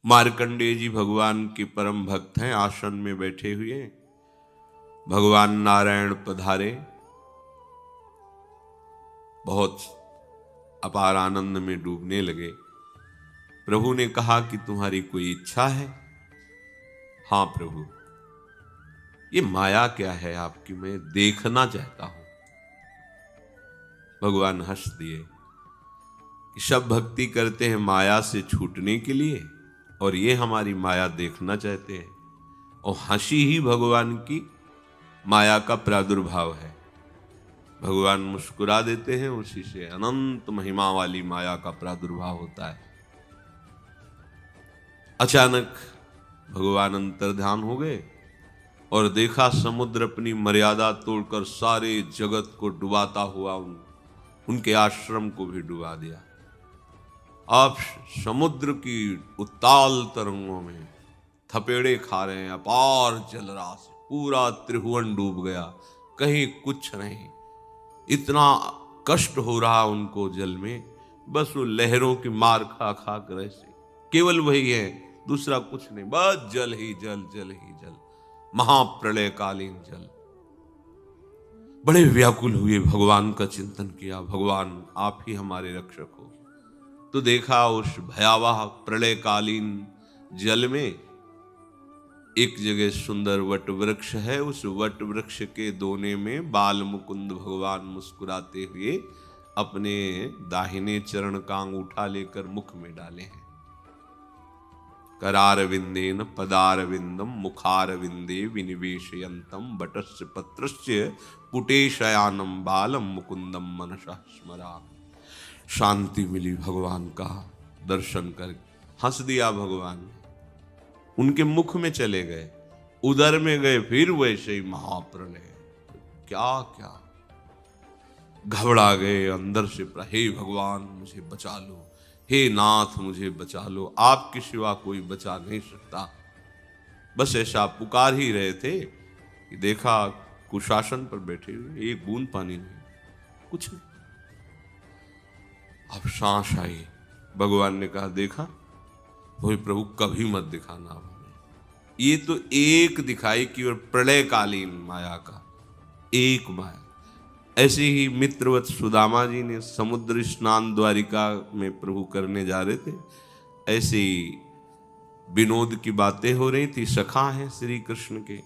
मार्कंडेय जी भगवान के परम भक्त हैं, आसन में बैठे हुए। भगवान नारायण पधारे, बहुत अपार आनंद में डूबने लगे। प्रभु ने कहा कि तुम्हारी कोई इच्छा है? हाँ प्रभु, ये माया क्या है आपकी, मैं देखना चाहता हूं। भगवान हंस दिए कि सब भक्ति करते हैं माया से छूटने के लिए, और ये हमारी माया देखना चाहते हैं। और हंसी ही भगवान की माया का प्रादुर्भाव है। भगवान मुस्कुरा देते हैं, उसी से अनंत महिमा वाली माया का प्रादुर्भाव होता है। अचानक भगवान अंतर्ध्यान हो गए और देखा समुद्र अपनी मर्यादा तोड़कर सारे जगत को डुबाता हुआ उनके आश्रम को भी डुबा दिया। आप समुद्र की उत्ताल तरंगों में थपेड़े खा रहे हैं, अपार जलराशि, पूरा त्रिभुवन डूब गया, कहीं कुछ नहीं। इतना कष्ट हो रहा उनको जल में, बस वो लहरों की मार खा खा कर ऐसे, केवल वही है, दूसरा कुछ नहीं, बस जल ही जल, जल ही जल, महाप्रलय कालीन जल। बड़े व्याकुल हुए, भगवान का चिंतन किया, भगवान आप ही हमारे रक्षक हो। तो देखा उस भयावह प्रलयकालीन जल में एक जगह सुंदर वट वृक्ष है। उस वट वृक्ष के दोने में बाल मुकुंद भगवान मुस्कुराते हुए अपने दाहिने चरण का अंगूठा लेकर मुख में डाले हैं। करारविंदेन पदारविंदम मुखारविंदे विनिवेशयंतम वटस्य पत्रस्य पुटेशयानम बालम मुकुंदम मनसा स्मरामि। शांति मिली भगवान का दर्शन कर। हंस दिया भगवान, उनके मुख में चले गए, उदर में गए, फिर वैसे ही महाप्रलय। क्या क्या घबरा गए अंदर से, हे भगवान मुझे बचा लो, हे नाथ मुझे बचा लो, आपके सिवा कोई बचा नहीं सकता। बस ऐसा पुकार ही रहे थे कि देखा कुशासन पर बैठे हुए, एक बूंद पानी नहीं, कुछ नहीं। अब सांस आई। भगवान ने कहा देखा, वही प्रभु कभी मत दिखाना हमें। ये तो एक दिखाई की और प्रलयकालीन माया का एक माया। ऐसे ही मित्रवत सुदामा जी ने समुद्र स्नान द्वारिका में प्रभु करने जा रहे थे, ऐसे ही विनोद की बातें हो रही थी। सखा हैं श्री कृष्ण के,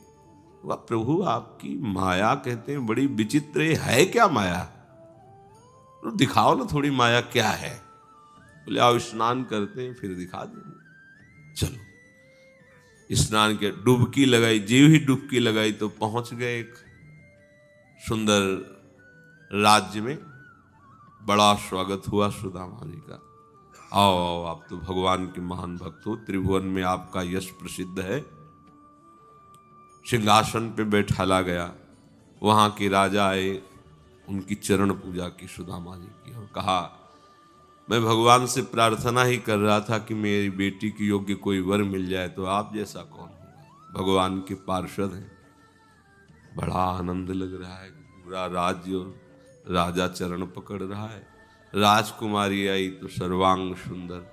वह प्रभु आपकी माया कहते हैं बड़ी विचित्र है, क्या माया? तो दिखाओ ना थोड़ी माया क्या है। बोले आओ स्नान करते हैं फिर दिखा देंगे। चलो स्नान के, डुबकी लगाई, जीव ही डुबकी लगाई तो पहुंच गए एक सुंदर राज्य में। बड़ा स्वागत हुआ सुदामा जी का। आओ आओ, आप तो भगवान के महान भक्त हो, त्रिभुवन में आपका यश प्रसिद्ध है। सिंहासन पे बैठाला गया। वहां के राजा आए, उनकी चरण पूजा की सुदामा जी की, और कहा मैं भगवान से प्रार्थना ही कर रहा था कि मेरी बेटी की योग्य कोई वर मिल जाए, तो आप जैसा कौन होगा, भगवान के पार्षद हैं। बड़ा आनंद लग रहा है, पूरा राज्य और राजा चरण पकड़ रहा है। राजकुमारी आई तो सर्वांग सुंदर,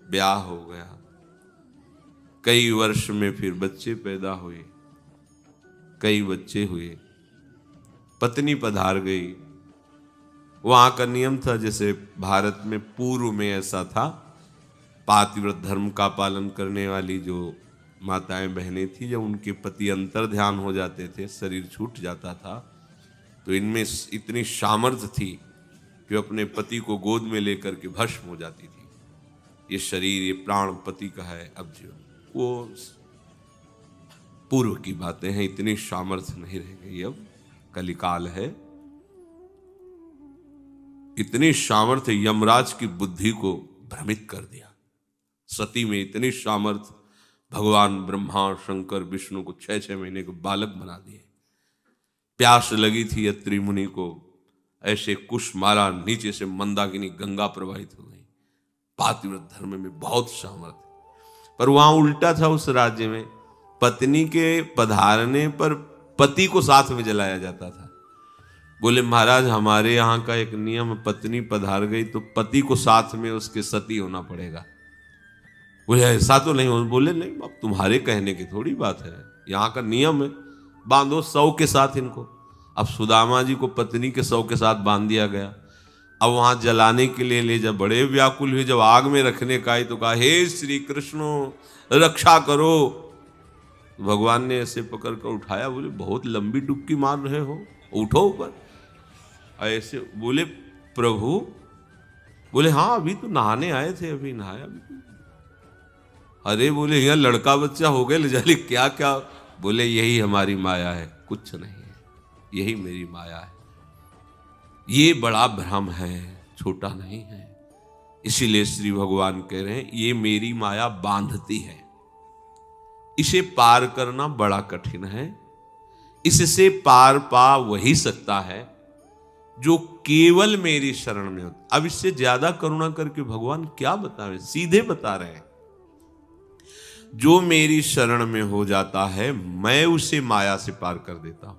ब्याह हो गया। कई वर्ष में फिर बच्चे पैदा हुए, कई बच्चे हुए। पत्नी पधार गई। वहां का नियम था, जैसे भारत में पूर्व में ऐसा था, पातिव्रत धर्म का पालन करने वाली जो माताएं बहनें थी, जब उनके पति अंतर ध्यान हो जाते थे, शरीर छूट जाता था, तो इनमें इतनी सामर्थ्य थी कि अपने पति को गोद में लेकर के भस्म हो जाती थी। ये शरीर, ये प्राण पति का है, अब जो वो पूर्व की बातें हैं, इतनी सामर्थ्य नहीं रह गई। अब कलिकाल है। इतनी सामर्थ्य यमराज की बुद्धि को भ्रमित कर दिया। सती में इतनी सामर्थ्य, भगवान ब्रह्मा शंकर विष्णु को 6-6 महीने को बालक बना दिए। प्यास लगी थी अत्रि मुनि को, ऐसे कुश मारा, नीचे से मंदाकिनी गंगा प्रवाहित हो गई। पातिव्रत धर्म में बहुत सामर्थ्य। पर वहां उल्टा था, उस राज्य में पत्नी के पधारने पर पति को साथ में जलाया जाता था। बोले महाराज हमारे यहाँ का एक नियम, पत्नी पधार गई तो पति को साथ में उसके सती होना पड़ेगा। बोले ऐसा तो नहीं हो। बोले नहीं, अब तुम्हारे कहने की थोड़ी बात है, यहाँ का नियम है, बांधो 100 के साथ इनको। अब सुदामा जी को पत्नी के 100 के साथ बांध दिया गया। अब वहां जलाने के लिए ले जा, बड़े व्याकुल हुए। जब आग में रखने का ही तो कहा, हे श्री कृष्ण रक्षा करो। भगवान ने ऐसे पकड़ कर उठाया, बोले बहुत लंबी डुबकी मार रहे हो, उठो ऊपर। ऐसे बोले प्रभु, बोले हाँ अभी तो नहाने आए थे, अभी नहाया अभी। अरे बोले यहाँ लड़का बच्चा हो गए, ले जा। क्या क्या? बोले यही हमारी माया है, कुछ नहीं है, यही मेरी माया है। ये बड़ा भ्रम है, छोटा नहीं है। इसीलिए श्री भगवान कह रहे हैं ये मेरी माया बांधती है, इसे पार करना बड़ा कठिन है। इससे पार पा वही सकता है जो केवल मेरी शरण में होता। अब इससे ज्यादा करुणा करके भगवान क्या बता रहे हैं? सीधे बता रहे हैं, जो मेरी शरण में हो जाता है मैं उसे माया से पार कर देता हूं।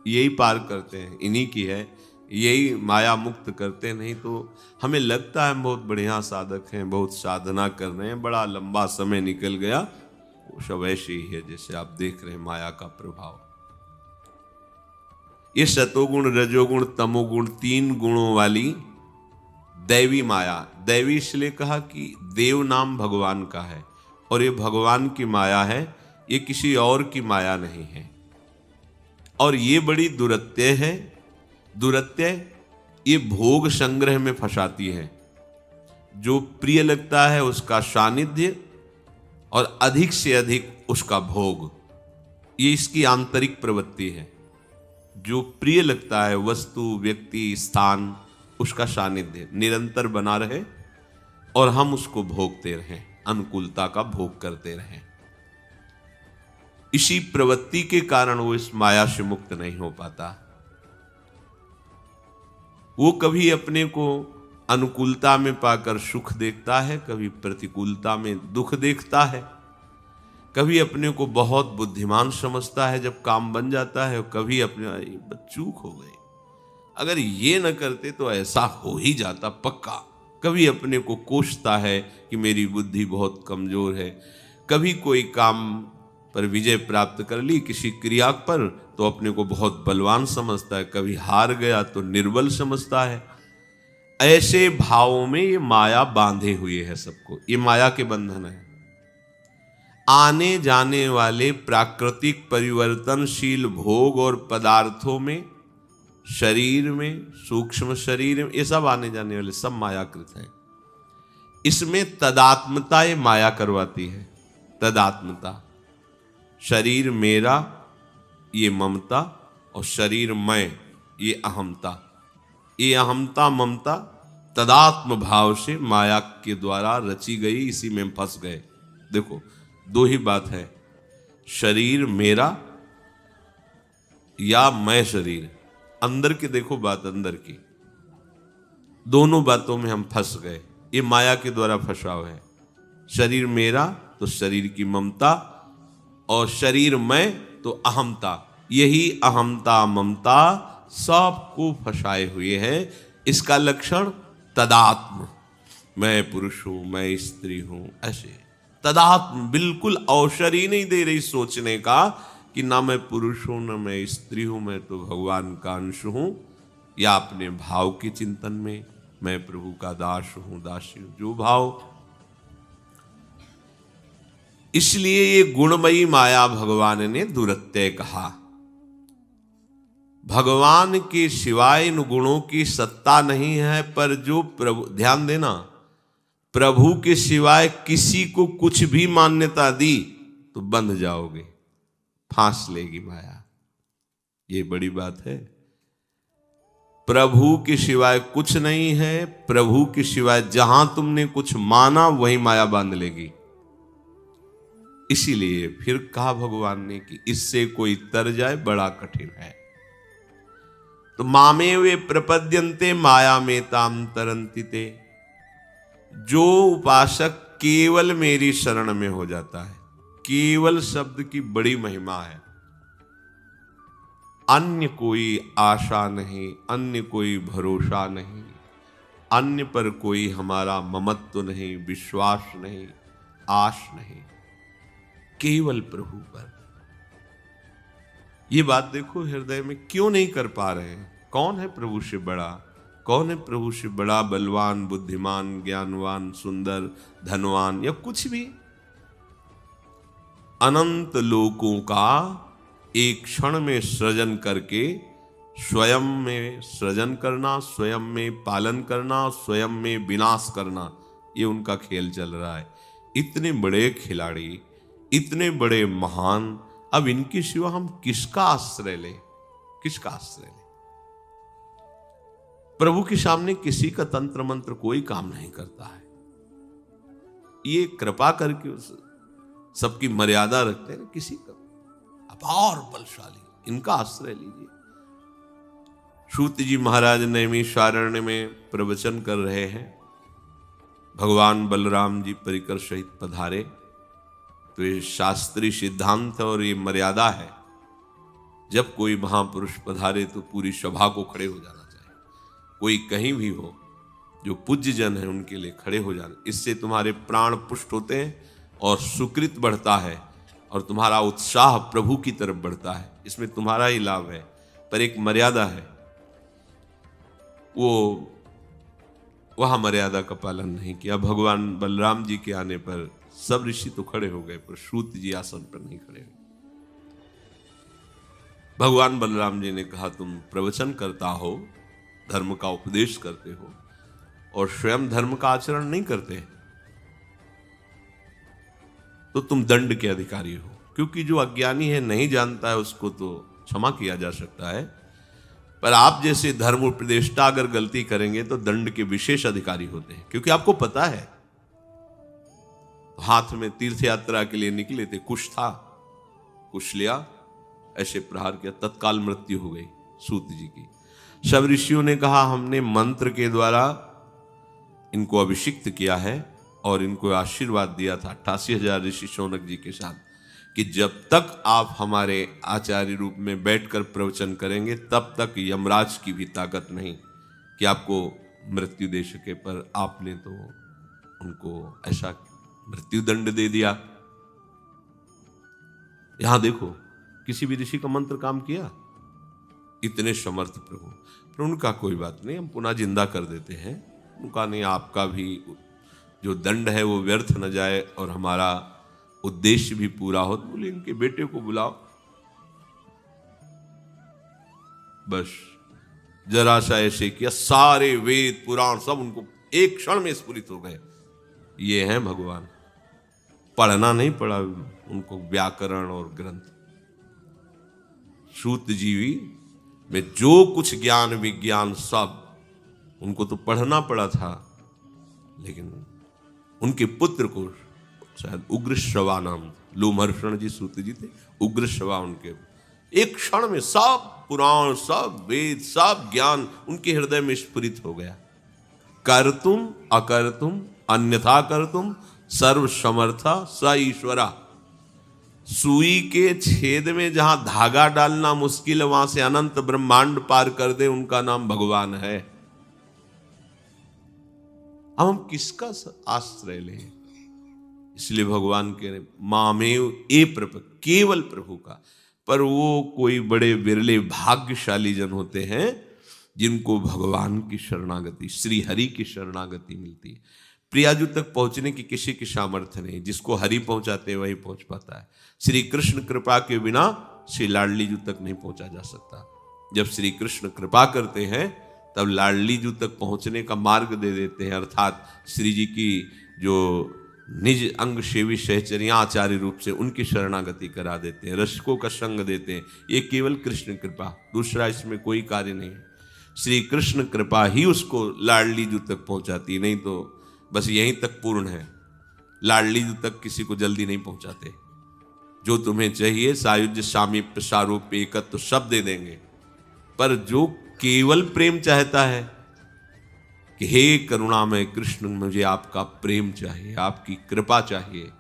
यही पार करते हैं, इन्हीं की है, यही माया मुक्त करते। नहीं तो हमें लगता है हम बहुत बढ़िया साधक हैं, बहुत साधना कर रहे हैं, बड़ा लंबा समय निकल गया। वो सब ऐसे ही है जैसे आप देख रहे हैं माया का प्रभाव। ये सतोगुण रजोगुण तमोगुण 3 गुणों वाली दैवी माया, दैवी इसलिए कहा कि देव नाम भगवान का है और ये भगवान की माया है, ये किसी और की माया नहीं है। और ये बड़ी दुरत्य है। दुरत्य ये भोग संग्रह में फंसाती है। जो प्रिय लगता है उसका सानिध्य और अधिक से अधिक उसका भोग, ये इसकी आंतरिक प्रवृत्ति है। जो प्रिय लगता है वस्तु व्यक्ति स्थान, उसका सानिध्य निरंतर बना रहे और हम उसको भोगते रहें, अनुकूलता का भोग करते रहें। इसी प्रवृत्ति के कारण वो इस माया से मुक्त नहीं हो पाता। वो कभी अपने को अनुकूलता में पाकर सुख देखता है, कभी प्रतिकूलता में दुख देखता है, कभी अपने को बहुत बुद्धिमान समझता है जब काम बन जाता है, कभी अपने चूक हो गई, अगर ये न करते तो ऐसा हो ही जाता पक्का। कभी अपने को कोसता है कि मेरी बुद्धि बहुत कमजोर है। कभी कोई काम पर विजय प्राप्त कर ली किसी क्रिया पर तो अपने को बहुत बलवान समझता है, कभी हार गया तो निर्बल समझता है। ऐसे भावों में ये माया बांधे हुए है सबको, ये माया के बंधन है। आने जाने वाले प्राकृतिक परिवर्तनशील भोग और पदार्थों में, शरीर में, सूक्ष्म शरीर में, ये सब आने जाने वाले सब मायाकृत है। इसमें तदात्मता ये माया करवाती है। तदात्मता, शरीर मेरा ये ममता और शरीर मैं ये अहमता, ये अहमता ममता तदात्म भाव से माया के द्वारा रची गई, इसी में फंस गए। देखो दो ही बात है, शरीर मेरा या मैं शरीर। अंदर की देखो बात, अंदर की दोनों बातों में हम फंस गए। ये माया के द्वारा फंसाव है। शरीर मेरा तो शरीर की ममता और शरीर मैं तो अहमता। यही अहमता ममता सबको फंसाए हुए है। इसका लक्षण तदात्म, मैं पुरुष हूं, मैं स्त्री हूं, ऐसे तदात्म बिल्कुल अवसर ही नहीं दे रही सोचने का कि ना मैं पुरुष हूं ना मैं स्त्री हूं, मैं तो भगवान का अंश हूं। या अपने भाव के चिंतन में मैं प्रभु का दास हूं, दासी हूं, जो भाव। इसलिए ये गुणमयी माया भगवान ने दुरत्यय कहा। भगवान के सिवाय इन गुणों की सत्ता नहीं है। पर जो प्रभु, ध्यान देना, प्रभु के सिवाय किसी को कुछ भी मान्यता दी तो बंध जाओगे, फांस लेगी माया। ये बड़ी बात है। प्रभु के सिवाय कुछ नहीं है। प्रभु के सिवाय जहां तुमने कुछ माना वही माया बांध लेगी। इसीलिए फिर कहा भगवान ने कि इससे कोई तर जाए बड़ा कठिन है। तो मामे वे प्रपद्यन्ते माया में ताम तरन्ति ते। जो उपासक केवल मेरी शरण में हो जाता है, केवल शब्द की बड़ी महिमा है। अन्य कोई आशा नहीं, अन्य कोई भरोसा नहीं, अन्य पर कोई हमारा ममत्व नहीं, विश्वास नहीं, आश नहीं, केवल प्रभु पर। ये बात देखो हृदय में क्यों नहीं कर पा रहे हैं। कौन है प्रभु से बड़ा? कौन है प्रभु से बड़ा? बलवान, बुद्धिमान, ज्ञानवान, सुंदर, धनवान या कुछ भी? अनंत लोकों का एक क्षण में सृजन करके स्वयं में सृजन करना, स्वयं में पालन करना, स्वयं में विनाश करना, ये उनका खेल चल रहा है। इतने बड़े खिलाड़ी, इतने बड़े महान, अब इनके सिवा हम किसका आश्रय लें? किसका आश्रय लें? प्रभु के सामने किसी का तंत्र मंत्र कोई काम नहीं करता है। ये कृपा करके सबकी मर्यादा रखते हैं, किसी का अपार बलशाली, इनका आश्रय लीजिए। सूत जी महाराज नैमिषारण्य में प्रवचन कर रहे हैं। भगवान बलराम जी परिकर सहित पधारे, तो ये शास्त्रीय सिद्धांत और ये मर्यादा है, जब कोई महापुरुष पधारे तो पूरी सभा को खड़े हो जाना चाहिए। कोई कहीं भी हो, जो पूज्य जन है उनके लिए खड़े हो जाना। इससे तुम्हारे प्राण पुष्ट होते हैं और सुकृत बढ़ता है और तुम्हारा उत्साह प्रभु की तरफ बढ़ता है। इसमें तुम्हारा ही लाभ है, पर एक मर्यादा है, वो वहां मर्यादा का पालन नहीं किया। भगवान बलराम जी के आने पर सब ऋषि तो खड़े हो गए, पर सूत जी आसन पर नहीं खड़े हुए। भगवान बलराम जी ने कहा, तुम प्रवचन करता हो, धर्म का उपदेश करते हो और स्वयं धर्म का आचरण नहीं करते, तो तुम दंड के अधिकारी हो। क्योंकि जो अज्ञानी है, नहीं जानता है, उसको तो क्षमा किया जा सकता है, पर आप जैसे धर्म उपदेष्टा अगर गलती करेंगे तो दंड के विशेष अधिकारी होते हैं। क्योंकि आपको पता है, हाथ में तीर्थ यात्रा के लिए निकले थे, कुश था, कुश लिया, ऐसे प्रहार किया, तत्काल मृत्यु हो गई सूत जी की। सब ऋषियों ने कहा, हमने मंत्र के द्वारा इनको अभिषिक्त किया है और इनको आशीर्वाद दिया था 88,000 ऋषि शौनक जी के साथ, कि जब तक आप हमारे आचार्य रूप में बैठकर प्रवचन करेंगे, तब तक यमराज की भी ताकत नहीं कि आपको मृत्यु दे सके। पर आपने तो उनको ऐसा मृत्यु दंड दे दिया। यहां देखो, किसी भी ऋषि का मंत्र काम किया? इतने समर्थ प्रभु, पर उनका कोई बात नहीं, हम पुनः जिंदा कर देते हैं। उनका नहीं, आपका भी जो दंड है वो व्यर्थ न जाए और हमारा उद्देश्य भी पूरा हो। तो बोले, इनके बेटे को बुलाओ। बस जरा सा ऐसे किया, सारे वेद पुराण सब उनको एक क्षण में स्फुरित हो गए। ये हैं भगवान। पढ़ना नहीं पड़ा उनको व्याकरण और ग्रंथ। सूत जीवी में जो कुछ ज्ञान विज्ञान सब उनको तो पढ़ना पड़ा था, लेकिन उनके पुत्र को शायद उग्रश्रवा नाम, लोमहर्षण जी सूत जी थे, उग्रश्रवा उनके, एक क्षण में सब पुराण, सब वेद, सब ज्ञान उनके हृदय में स्फुरित हो गया। कर्तुम अकर्तुम अन्यथा कर्तुम सर्व समर्था स ईश्वरा। सुई के छेद में जहां धागा डालना मुश्किल है, वहां से अनंत ब्रह्मांड पार कर दे, उनका नाम भगवान है। अब हम किसका आश्रय लें? इसलिए भगवान कह रहे, मामेव ए प्रभु, केवल प्रभु का। पर वो कोई बड़े विरले भाग्यशाली जन होते हैं जिनको भगवान की शरणागति, श्री हरि की शरणागति मिलती है। प्रियाजू तक पहुंचने की किसी की सामर्थ्य नहीं, जिसको हरि पहुंचाते हैं वही पहुंच पाता है। श्री कृष्ण कृपा के बिना श्री लाडली जू तक नहीं पहुंचा जा सकता। जब श्री कृष्ण कृपा करते हैं तब लाडली जू तक पहुंचने का मार्ग दे देते हैं, अर्थात श्री जी की जो निज अंग सेवी सहचर्या आचार्य रूप से उनकी शरणागति करा देते हैं, रसिकों का संग देते हैं। ये केवल कृष्ण कृपा, दूसरा इसमें कोई कार्य नहीं है। श्री कृष्ण कृपा ही उसको लाडली जू तक पहुंचाती, नहीं तो बस यहीं तक पूर्ण है। लाडली जू तक किसी को जल्दी नहीं पहुंचाते। जो तुम्हें चाहिए सायुज्य सामीप्य सारूप्य एकत्व सब दे देंगे, पर जो केवल प्रेम चाहता है कि हे करुणामय कृष्ण, मुझे आपका प्रेम चाहिए, आपकी कृपा चाहिए,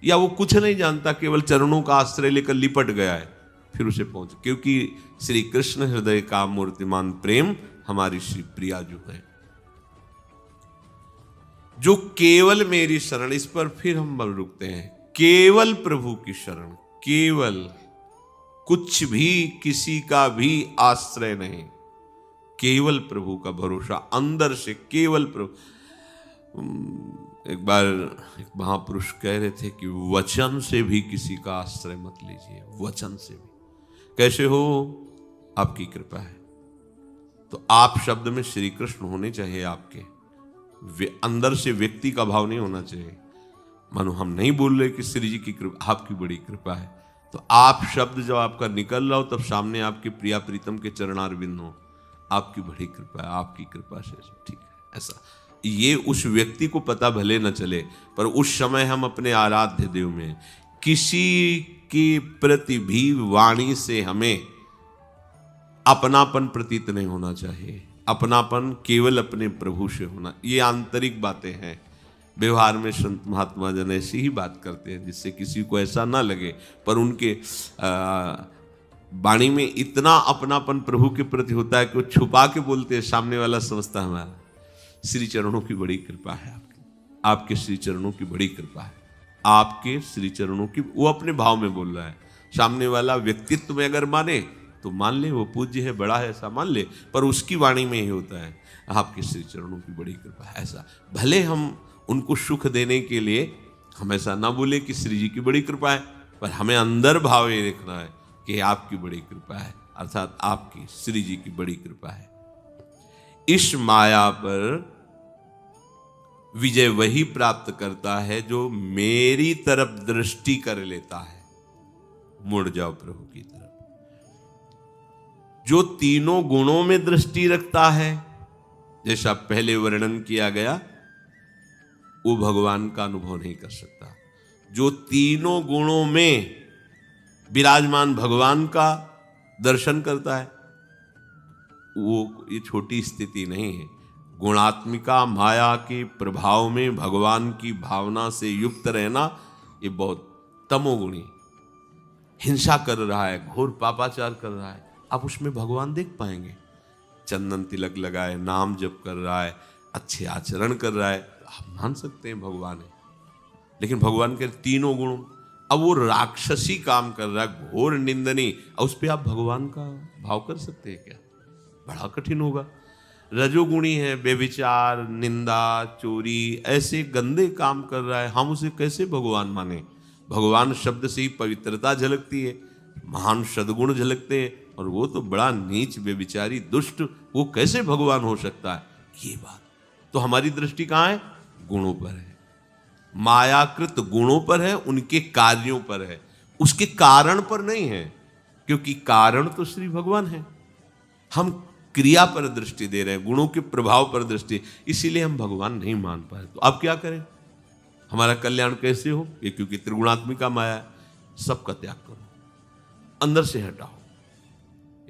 या वो कुछ नहीं जानता, केवल चरणों का आश्रय लेकर लिपट गया है, फिर उसे पहुंच। क्योंकि श्री कृष्ण हृदय का मूर्तिमान प्रेम हमारी श्री प्रिया जो है। जो केवल मेरी शरण, इस पर फिर हम बल रुकते हैं, केवल प्रभु की शरण, केवल, कुछ भी किसी का भी आश्रय नहीं, केवल प्रभु का भरोसा, अंदर से केवल प्रभु। एक बार एक महापुरुष कह रहे थे कि वचन से भी किसी का आश्रय मत लीजिए, वचन से भी। कैसे हो? आपकी कृपा है। तो आप शब्द में श्री कृष्ण होने चाहिए आपके, अंदर से व्यक्ति का भाव नहीं होना चाहिए। मानो हम नहीं बोल रहे कि श्री जी की कृपा, आपकी बड़ी कृपा है, तो आप शब्द जब आपका निकल रहा हो तब सामने आपके प्रिया प्रीतम के चरणारविंद हो, आपकी बड़ी कृपा है, आपकी कृपा से ठीक है। ऐसा ये उस व्यक्ति को पता भले न चले, पर उस समय हम अपने आराध्य देव में, किसी के प्रति भी वाणी से हमें अपनापन प्रतीत नहीं होना चाहिए। अपनापन केवल अपने प्रभु से होना। ये आंतरिक बातें हैं। व्यवहार में संत महात्मा जन ऐसी ही बात करते हैं जिससे किसी को ऐसा ना लगे, पर उनके वाणी में इतना अपनापन प्रभु के प्रति होता है कि वो छुपा के बोलते हैं, सामने वाला समझता है हमारा। श्री चरणों की बड़ी कृपा है आपकी, आपके श्री चरणों की बड़ी कृपा है, आपके श्री चरणों की। वो अपने भाव में बोल रहा है, सामने वाला व्यक्तित्व में अगर माने तो मान ले वो पूज्य है, बड़ा है, ऐसा मान ले, पर उसकी वाणी में ही होता है आपके श्री चरणों की बड़ी कृपा है। ऐसा भले हम उनको सुख देने के लिए हम ऐसा ना बोले कि श्री जी की बड़ी कृपा है, पर हमें अंदर भाव ये देखना है कि आपकी बड़ी कृपा है, अर्थात आपकी श्री जी की बड़ी कृपा है। इस माया पर विजय वही प्राप्त करता है जो मेरी तरफ दृष्टि कर लेता है। मुड़ जाओ प्रभु की तरफ। जो तीनों गुणों में दृष्टि रखता है, जैसा पहले वर्णन किया गया, वो भगवान का अनुभव नहीं कर सकता। जो तीनों गुणों में विराजमान भगवान का दर्शन करता है, वो ये छोटी स्थिति नहीं है। गुणात्मिका माया के प्रभाव में भगवान की भावना से युक्त रहना, ये बहुत तमोगुणी। हिंसा कर रहा है, घोर पापाचार कर रहा है, आप उसमें भगवान देख पाएंगे? चंदन तिलक लगाए, नाम जप कर रहा है, अच्छे आचरण कर रहा है, आप मान सकते हैं भगवान है। लेकिन भगवान के तीनों गुणों, अब वो राक्षसी काम कर रहा है, घोर निंदनीय, और उस पर आप भगवान का भाव कर सकते हैं क्या? बड़ा कठिन होगा। रजोगुणी है, बेविचार, निंदा, चोरी, ऐसे गंदे काम कर रहा है, हम उसे कैसे भगवान माने? भगवान शब्द से ही पवित्रता झलकती है, महान सद्गुण झलकते हैं, और वो तो बड़ा नीच, बेविचारी, दुष्ट, वो कैसे भगवान हो सकता है? ये बात तो हमारी दृष्टि कहाँ है? गुणों पर है, मायाकृत गुणों पर है, उनके कार्यों पर है, उसके कारण पर नहीं है, क्योंकि कारण तो श्री भगवान है। हम क्रिया पर दृष्टि दे रहे हैं, गुणों के प्रभाव पर दृष्टि, इसीलिए हम भगवान नहीं मान पाए। तो अब क्या करें? हमारा कल्याण कैसे हो? ये क्योंकि त्रिगुणात्मिका माया है। सबका त्याग करो, अंदर से हटाओ।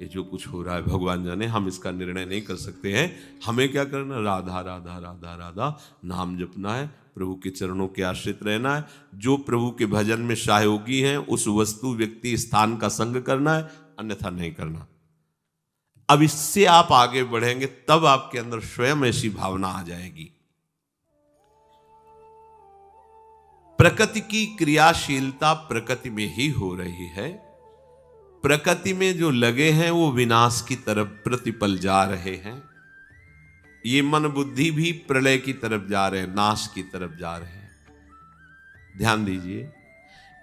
ये जो कुछ हो रहा है भगवान जाने, हम इसका निर्णय नहीं कर सकते हैं। हमें क्या करना? राधा राधा राधा राधा नाम जपना है, प्रभु के चरणों के आश्रित रहना है। जो प्रभु के भजन में सहयोगी हैं, उस वस्तु, व्यक्ति, स्थान का संग करना है, अन्यथा नहीं करना। अब इससे आप आगे बढ़ेंगे, तब आपके अंदर स्वयं ऐसी भावना आ जाएगी। प्रकृति की क्रियाशीलता प्रकृति में ही हो रही है। प्रकृति में जो लगे हैं वो विनाश की तरफ प्रतिपल जा रहे हैं। ये मन बुद्धि भी प्रलय की तरफ जा रहे हैं, नाश की तरफ जा रहे हैं। ध्यान दीजिए,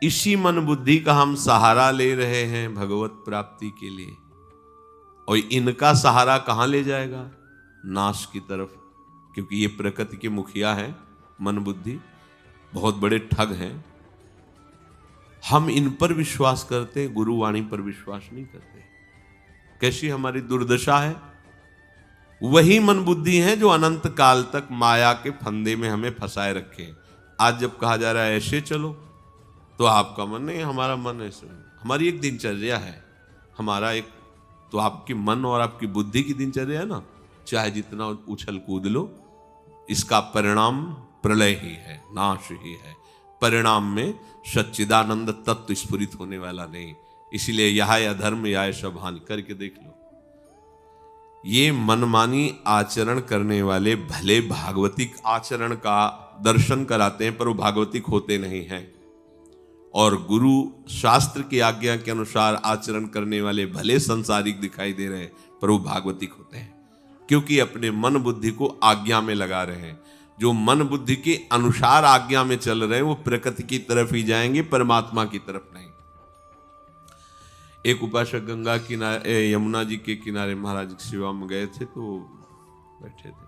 इसी मन बुद्धि का हम सहारा ले रहे हैं भगवत प्राप्ति के लिए, और इनका सहारा कहां ले जाएगा? नाश की तरफ। क्योंकि ये प्रकृति के मुखिया हैं, मन बुद्धि बहुत बड़े ठग हैं। हम इन पर विश्वास करते, गुरुवाणी पर विश्वास नहीं करते। कैसी हमारी दुर्दशा है? वही मन बुद्धि है जो अनंत काल तक माया के फंदे में हमें फंसाए रखे। आज जब कहा जा रहा है ऐसे चलो, तो आपका मन नहीं, हमारा मन ऐसे, हमारी एक दिनचर्या है, हमारा एक, तो आपकी मन और आपकी बुद्धि की दिनचर्या है ना, चाहे जितना उछल कूद लो, इसका परिणाम प्रलय ही है, नाश ही है। परिणाम में सच्चिदानंद तत्व स्फुरित होने वाला नहीं। इसीलिए यह अधर्म, यह सब हानि, करके देख लो। ये मनमानी आचरण करने वाले भले भागवतिक आचरण का दर्शन कराते हैं, पर वो भागवतिक होते नहीं हैं। और गुरु शास्त्र की आज्ञा के अनुसार आचरण करने वाले भले संसारिक दिखाई दे रहे हैं, पर वो भागवतिक होते हैं, क्योंकि अपने मन बुद्धि को आज्ञा में लगा रहे हैं। जो मन बुद्धि के अनुसार आज्ञा में चल रहे हैं वो प्रकृति की तरफ ही जाएंगे, परमात्मा की तरफ नहीं। एक उपासक गंगा किनारे, यमुना जी के किनारे महाराज की सेवा में गए थे, तो बैठे थे।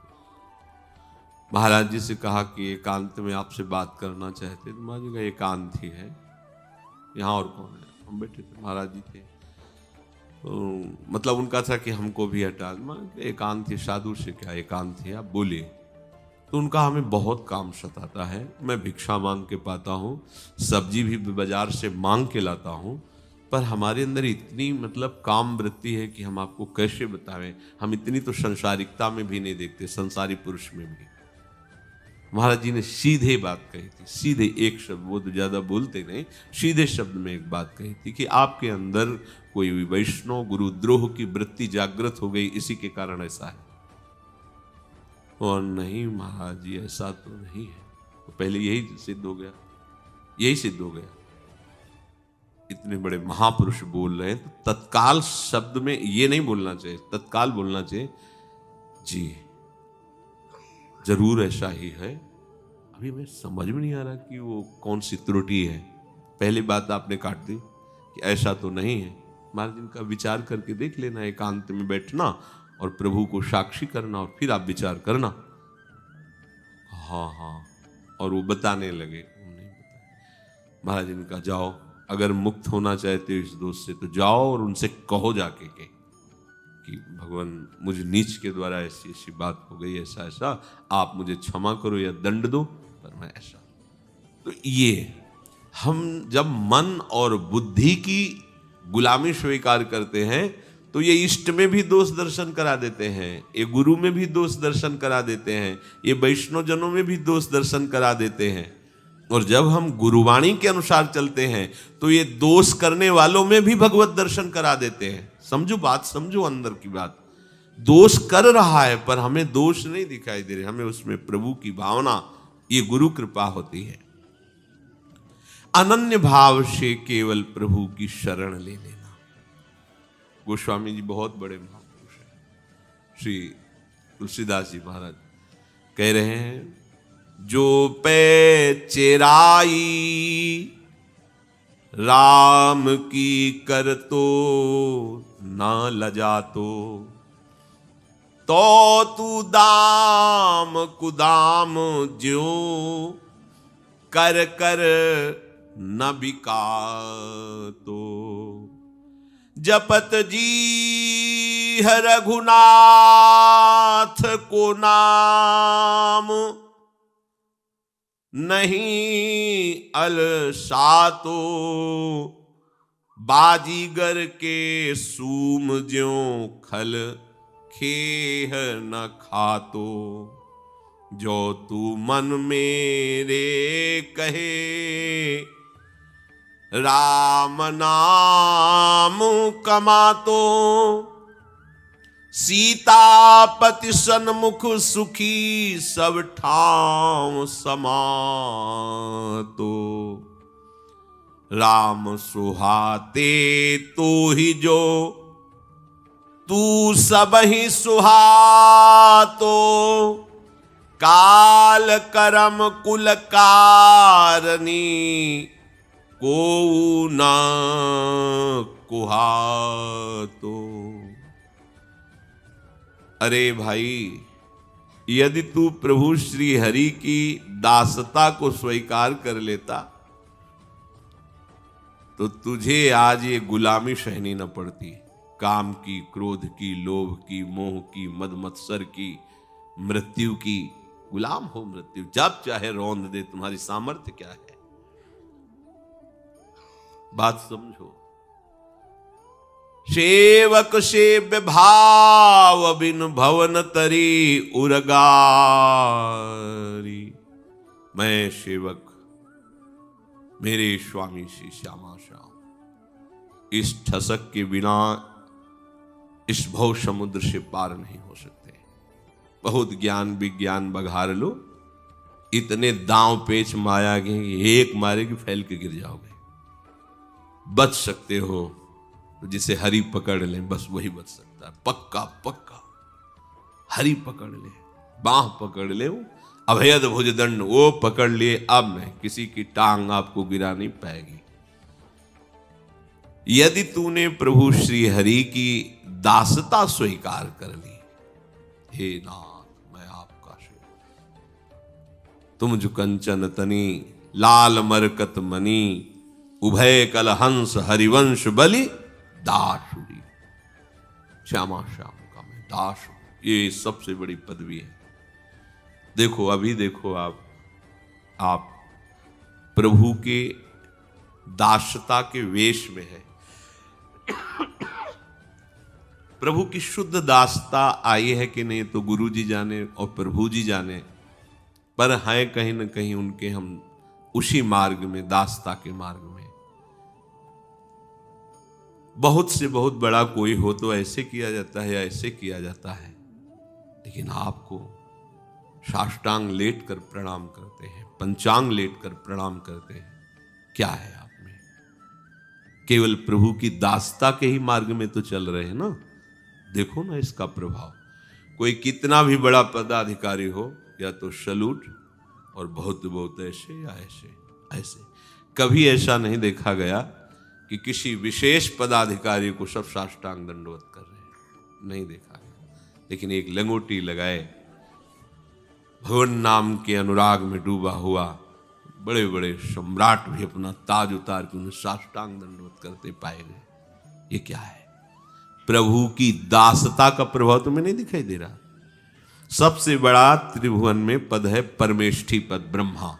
महाराज जी से कहा कि एकांत में आपसे बात करना चाहते। तो महाराज जी का एकांत ही है, यहाँ और कौन है। हम बैठे थे, महाराज जी थे। तो मतलब उनका था कि हमको भी हटा। एकांत ही, साधु से क्या एकांत है, आप बोलिए। तो उनका हमें बहुत काम सताता है, मैं भिक्षा मांग के पाता हूँ, सब्जी भी बाजार से मांग के लाता हूँ, पर हमारे अंदर इतनी मतलब काम वृत्ति है कि हम आपको कैसे बतावें। हम इतनी तो संसारिकता में भी नहीं देखते, संसारी पुरुष में भी। महाराज जी ने सीधे बात कही थी, सीधे एक शब्द, वो तो ज्यादा बोलते नहीं, सीधे शब्द में एक बात कही थी कि आपके अंदर कोई वैष्णव गुरुद्रोह की वृत्ति जागृत हो गई, इसी के कारण ऐसा है। और नहीं महाराज जी, ऐसा तो नहीं है। तो पहले यही सिद्ध हो गया, यही सिद्ध हो गया। इतने बड़े महापुरुष बोल रहे हैं तो तत्काल शब्द में ये नहीं बोलना चाहिए, तत्काल बोलना चाहिए जी जरूर ऐसा ही है। अभी मैं समझ में नहीं आ रहा कि वो कौन सी त्रुटि है। पहली बात आपने काट दी कि ऐसा तो नहीं है। महाराज जी का विचार करके देख लेना, एकांत में बैठना और प्रभु को साक्षी करना, और फिर आप विचार करना। हाँ हाँ, और वो बताने लगे। महाराज जी ने कहा जाओ, अगर मुक्त होना चाहते हो इस दोष से तो जाओ और उनसे कहो जाके के कि भगवान मुझ नीच के द्वारा ऐसी ऐसी बात हो गई, ऐसा ऐसा, आप मुझे क्षमा करो या दंड दो, पर मैं ऐसा। तो ये हम जब मन और बुद्धि की गुलामी स्वीकार करते हैं तो ये इष्ट में भी दोष दर्शन करा देते हैं, ये गुरु में भी दोष दर्शन करा देते हैं, ये वैष्णव जनों में भी दोष दर्शन करा देते हैं। और जब हम गुरुवाणी के अनुसार चलते हैं तो ये दोष करने वालों में भी भगवत दर्शन करा देते हैं। समझो बात, समझो अंदर की बात। दोष कर रहा है पर हमें दोष नहीं दिखाई दे रहे, हमें उसमें प्रभु की भावना, ये गुरु कृपा होती है। अनन्य भाव से केवल प्रभु की शरण ले लेना। गोस्वामी जी बहुत बड़े महापुरुष हैं। श्री तुलसीदास जी महाराज कह रहे हैं, जो पे चेराई राम की कर तो ना लजा तो तू दाम कुदाम ज्यो कर कर न बिका तो। जपत जी रघुनाथ को नाम नहीं अलसातो। बाजीगर के सूम ज्यों खल खेह न खातो। जो तू मन मेरे कहे राम नाम कमातो। सीतापति सन्मुख सुखी सब ठाव समातो। राम सुहाते तो ही जो तू सब ही सुहातो। काल करम कुल कारणी को ना कुहातो। अरे भाई, यदि तू प्रभु श्री हरि की दासता को स्वीकार कर लेता तो तुझे आज ये गुलामी सहनी न पड़ती। काम की, क्रोध की, लोभ की, मोह की, मद मत्सर की, मृत्यु की। गुलाम हो मृत्यु, जब चाहे रौंद दे, तुम्हारी सामर्थ्य क्या है। बात समझो। सेवक सेव्य भाव बिन भवन तरी उरगारी। मैं सेवक, मेरे स्वामी श्री श्यामा श्याम, इस ठसक के बिना, इस भव समुद्र से पार नहीं हो सकते। बहुत ज्ञान विज्ञान बघार लो, इतने दांव पेच माया के एक मारेगी फैल के गिर जाओगे। बच सकते हो तो जिसे हरि पकड़ ले, बस वही बच सकता है। पक्का पक्का हरि पकड़ ले, बाह पकड़ ले, अभयद भुजदंड वो पकड़ लिए, अब नहीं, किसी की टांग आपको गिरा नहीं पाएगी। यदि तूने प्रभु श्री हरि की दासता स्वीकार कर ली, हे नाथ मैं आपका सेवक, तुम जो कंचन तनी लाल मरकत मनी, उभय कल हंस हरिवंश बलि दासुरी। श्यामा श्याम का मैं दास हूं, ये सबसे बड़ी पदवी है। देखो अभी देखो आप प्रभु के दासता के वेश में है। प्रभु की शुद्ध दासता आई है कि नहीं तो गुरु जी जाने और प्रभु जी जाने, पर हैं कहीं न कहीं उनके हम उसी मार्ग में, दासता के मार्ग में। बहुत से बहुत बड़ा कोई हो तो ऐसे किया जाता है या ऐसे किया जाता है, लेकिन आपको साष्टांग लेट कर प्रणाम करते हैं, पंचांग लेट कर प्रणाम करते हैं। क्या है आप में? केवल प्रभु की दासता के ही मार्ग में तो चल रहे हैं ना। देखो ना इसका प्रभाव। कोई कितना भी बड़ा पदाधिकारी हो, या तो सलूट और बहुत बहुत ऐसे या ऐसे। कभी ऐसा नहीं देखा गया कि किसी विशेष पदाधिकारी को सब साष्टांग दंडवत कर रहे हैं, नहीं देखा गया। लेकिन एक लंगोटी लगाए, भगवान नाम के अनुराग में डूबा हुआ बड़े बड़े सम्राट भी अपना ताज उतार के उन्हें साष्टांग दंडवत करते पाए गए। ये क्या है? प्रभु की दासता का प्रभाव तुम्हें नहीं दिखाई दे रहा? सबसे बड़ा त्रिभुवन में पद है परमेष्ठी पद, ब्रह्मा।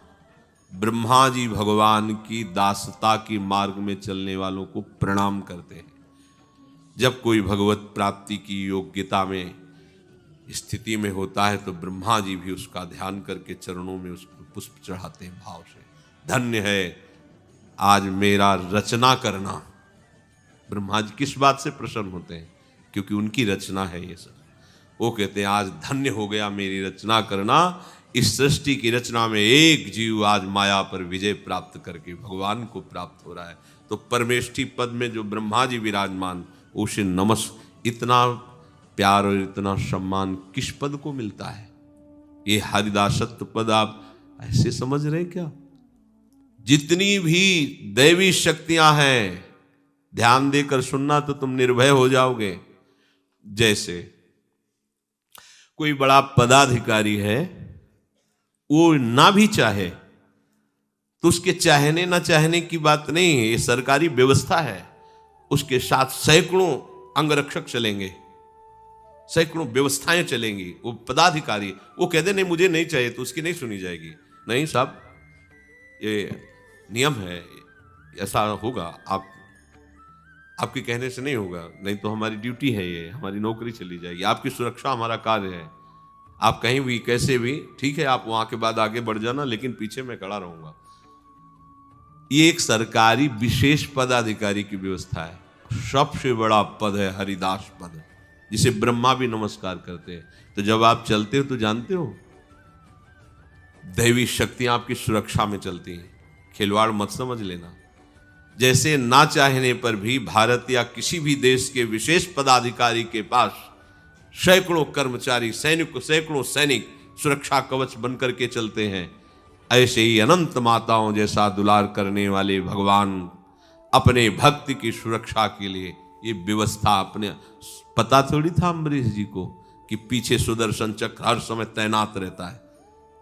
ब्रह्मा जी भगवान की दासता की मार्ग में चलने वालों को प्रणाम करते हैं। जब कोई भगवत प्राप्ति की योग्यता में स्थिति में होता है तो ब्रह्मा जी भी उसका ध्यान करके चरणों में उसको पुष्प चढ़ाते हैं भाव से। धन्य है आज मेरा रचना करना। ब्रह्मा जी किस बात से प्रसन्न होते हैं? क्योंकि उनकी रचना है ये सब। वो कहते हैं आज धन्य हो गया मेरी रचना करना। इस सृष्टि की रचना में एक जीव आज माया पर विजय प्राप्त करके भगवान को प्राप्त हो रहा है। तो परमेष्ठी पद में जो ब्रह्मा जी विराजमान, उसे इतना प्यार और इतना सम्मान किस पद को मिलता है? ये हरिदासत्व पद आप ऐसे समझ रहे क्या? जितनी भी दैवी शक्तियां हैं, ध्यान देकर सुनना तो तुम निर्भय हो जाओगे। जैसे कोई बड़ा पदाधिकारी है, वो ना भी चाहे तो उसके चाहने ना चाहने की बात नहीं है, ये सरकारी व्यवस्था है। उसके साथ सैकड़ों अंगरक्षक चलेंगे, सैकड़ों व्यवस्थाएं चलेंगी। वो पदाधिकारी वो कहते नहीं मुझे नहीं चाहिए तो उसकी नहीं सुनी जाएगी। नहीं साहब, ये नियम है, ऐसा होगा, आपके कहने से नहीं होगा, नहीं तो हमारी ड्यूटी है, ये हमारी नौकरी चली जाएगी, आपकी सुरक्षा हमारा कार्य है। आप कहीं भी कैसे भी, ठीक है आप वहां के बाद आगे बढ़ जाना, लेकिन पीछे मैं खड़ा रहूंगा। ये एक सरकारी विशेष पदाधिकारी की व्यवस्था है। सबसे बड़ा पद है हरिदास पद, जिसे ब्रह्मा भी नमस्कार करते हैं। तो जब आप चलते हो तो जानते हो दैवी शक्तियां आपकी सुरक्षा में चलती हैं। खिलवाड़ मत समझ लेना। जैसे ना चाहने पर भी भारत या किसी भी देश के विशेष पदाधिकारी के पास सैकड़ों कर्मचारी, सैकड़ों सैनिक सुरक्षा कवच बनकर के चलते हैं, ऐसे ही अनंत माताओं जैसा दुलार करने वाले भगवान अपने भक्त की सुरक्षा के लिए ये व्यवस्था अपने पता थोड़ी था अम्बरीश जी को कि पीछे सुदर्शन चक्र हर समय तैनात रहता है।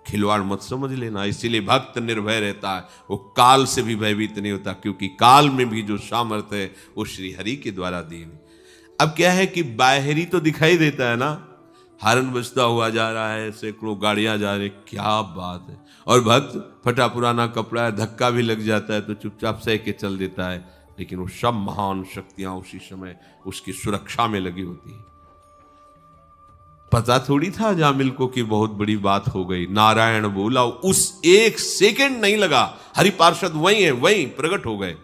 खिलवाड़ मत समझ लेना। इसीलिए भक्त निर्भय रहता है, वो काल से भी भयभीत नहीं होता, क्योंकि काल में भी जो सामर्थ्य है वो श्री हरि के द्वारा दी। अब क्या है कि बाहरी तो दिखाई देता है ना, हॉर्न बजता हुआ जा रहा है, सैकड़ों गाड़ियां जा रही, क्या बात है। और भक्त फटा पुराना कपड़ा है, धक्का भी लग जाता है तो चुपचाप सह के चल देता है, लेकिन वो सब महान शक्तियां उसी समय उसकी सुरक्षा में लगी होती है। पता थोड़ी था जामिल को कि बहुत बड़ी बात हो गई। नारायण बोला, उस एक सेकंड नहीं लगा, हरि पार्षद वहीं है, वहीं प्रकट हो गए।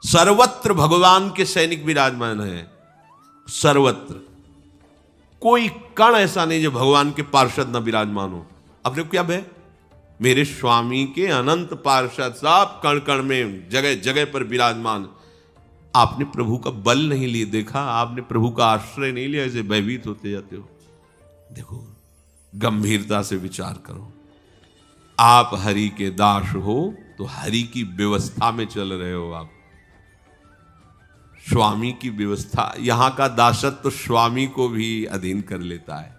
सर्वत्र भगवान के सैनिक विराजमान हैं, सर्वत्र कोई कण ऐसा नहीं जो भगवान के पार्षद न विराजमान हो। अपने को क्या भय? मेरे स्वामी के अनंत पार्षद सब कण कण में जगह जगह पर विराजमान। आपने प्रभु का बल नहीं लिए, देखा? आपने प्रभु का आश्रय नहीं लिया, ऐसे भयभीत होते जाते हो। देखो, गंभीरता से विचार करो। आप हरि के दास हो तो हरि की व्यवस्था में चल रहे हो। आप स्वामी की व्यवस्था, यहां का दासत्व तो स्वामी को भी अधीन कर लेता है।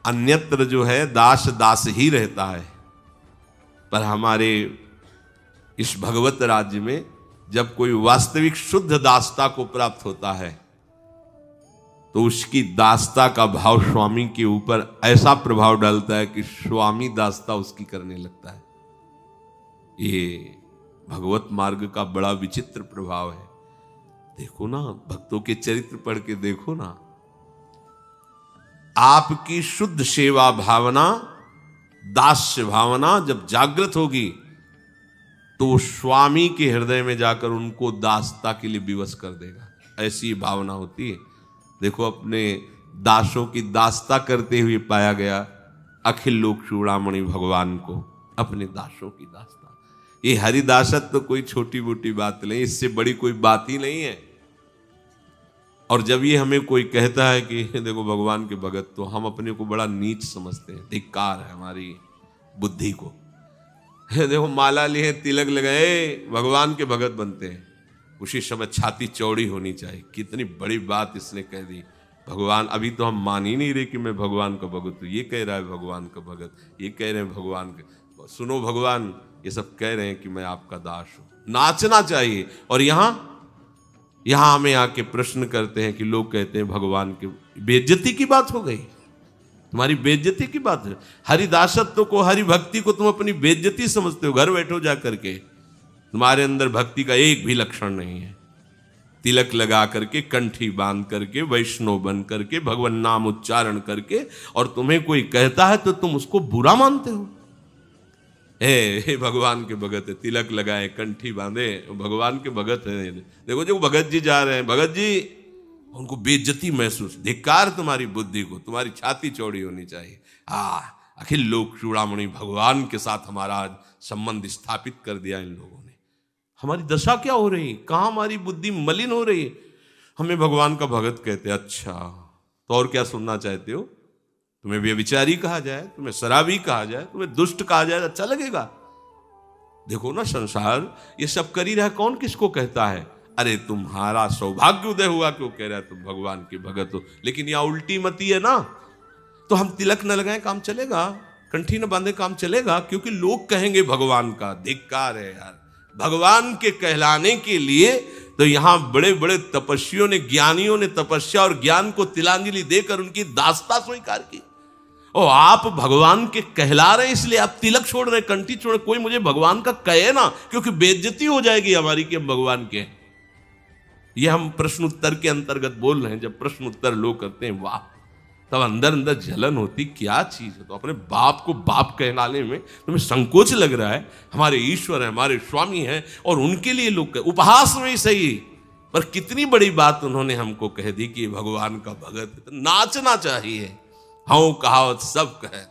अन्यत्र जो है दास दास ही रहता है, पर हमारे इस भगवत राज्य में जब कोई वास्तविक शुद्ध दासता को प्राप्त होता है तो उसकी दासता का भाव स्वामी के ऊपर ऐसा प्रभाव डालता है कि स्वामी दासता उसकी करने लगता है। ये भगवत मार्ग का बड़ा विचित्र प्रभाव है। देखो ना, भक्तों के चरित्र पढ़ के देखो ना, आपकी शुद्ध सेवा भावना, दास्य भावना जब जागृत होगी तो स्वामी के हृदय में जाकर उनको दासता के लिए विवश कर देगा। ऐसी भावना होती है। देखो, अपने दासों की दासता करते हुए पाया गया अखिल लोक चूड़ामणि भगवान को, अपने दासों की दासता। ये हरिदासत तो कोई छोटी मोटी बात नहीं, इससे बड़ी कोई बात ही नहीं है। और जब ये हमें कोई कहता है कि देखो भगवान के भगत, तो हम अपने को बड़ा नीच समझते हैं। धिक्कार है हमारी बुद्धि को। देखो, माला लिए, तिलक लगाए, भगवान के भगत बनते हैं। उसी समय छाती चौड़ी होनी चाहिए। कितनी बड़ी बात इसने कह दी। भगवान, अभी तो हम मान ही नहीं रहे कि मैं भगवान का भगत हूँ। ये कह रहा है भगवान का भगत, ये कह रहे हैं भगवान के, सुनो भगवान, ये सब कह रहे हैं कि मैं आपका दास हूँ। नाचना चाहिए। और यहां हमें आके प्रश्न करते हैं कि लोग कहते हैं भगवान की बेइज्जती की बात हो गई, तुम्हारी बेइज्जती की बात है। हरिदासत्व को, हरि भक्ति को तुम अपनी बेइज्जती समझते हो। घर बैठो जा करके, तुम्हारे अंदर भक्ति का एक भी लक्षण नहीं है। तिलक लगा करके, कंठी बांध करके, वैष्णव बन करके, भगवान नाम उच्चारण करके, और तुम्हें कोई कहता है तो तुम उसको बुरा मानते हो। हे भगवान के भगत है, तिलक लगाए, कंठी बांधे, भगवान के भगत है। देखो जो भगत जी जा रहे हैं, भगत जी, उनको बेइज्जती महसूस। धिक्कार तुम्हारी बुद्धि को, तुम्हारी छाती चौड़ी होनी चाहिए। अखिल लोक चूड़ामणि भगवान के साथ हमारा संबंध स्थापित कर दिया इन लोगों ने। हमारी दशा क्या हो रही, कहां हमारी बुद्धि मलिन हो रही। हमें भगवान का भगत कहते हैं। अच्छा, तो और क्या सुनना चाहते हो? तुम्हें व्यभिचारी कहा जाए, तुम्हें शराबी कहा जाए, तुम्हें दुष्ट कहा जाए, अच्छा लगेगा? देखो ना, संसार ये सब कर ही रहा है। कौन किसको कहता है? अरे तुम्हारा सौभाग्य उदय हुआ, क्यों कह रहा है तुम भगवान के भगत हो। लेकिन यह उल्टी मती है ना। तो हम तिलक न लगाएं, काम चलेगा? कंठी न बांधे, काम चलेगा? क्योंकि लोग कहेंगे भगवान का। धिक्कार है यार। भगवान के कहलाने के लिए तो यहां बड़े बड़े तपस्वियों ने, ज्ञानियों ने तपस्या और ज्ञान को तिलांजलि देकर उनकी दासता स्वीकार की। और आप भगवान के कहला रहे, इसलिए आप तिलक छोड़ रहे, कंठी छोड़ रहे। कोई मुझे भगवान का कहे ना, क्योंकि बेइज्जती हो जाएगी हमारी कि हम भगवान के। ये हम प्रश्न उत्तर के अंतर्गत बोल रहे हैं। जब प्रश्न उत्तर लोग करते हैं, वाह, तब अंदर अंदर जलन होती। क्या चीज है? तो अपने बाप को बाप कहलाने में तुम्हें संकोच लग रहा है। हमारे ईश्वर है, हमारे स्वामी हैं, और उनके लिए लोग उपहास में ही सही, पर कितनी बड़ी बात उन्होंने हमको कह दी कि भगवान का भगत। नाचना चाहिए। हाँ, कहावत सब कहे,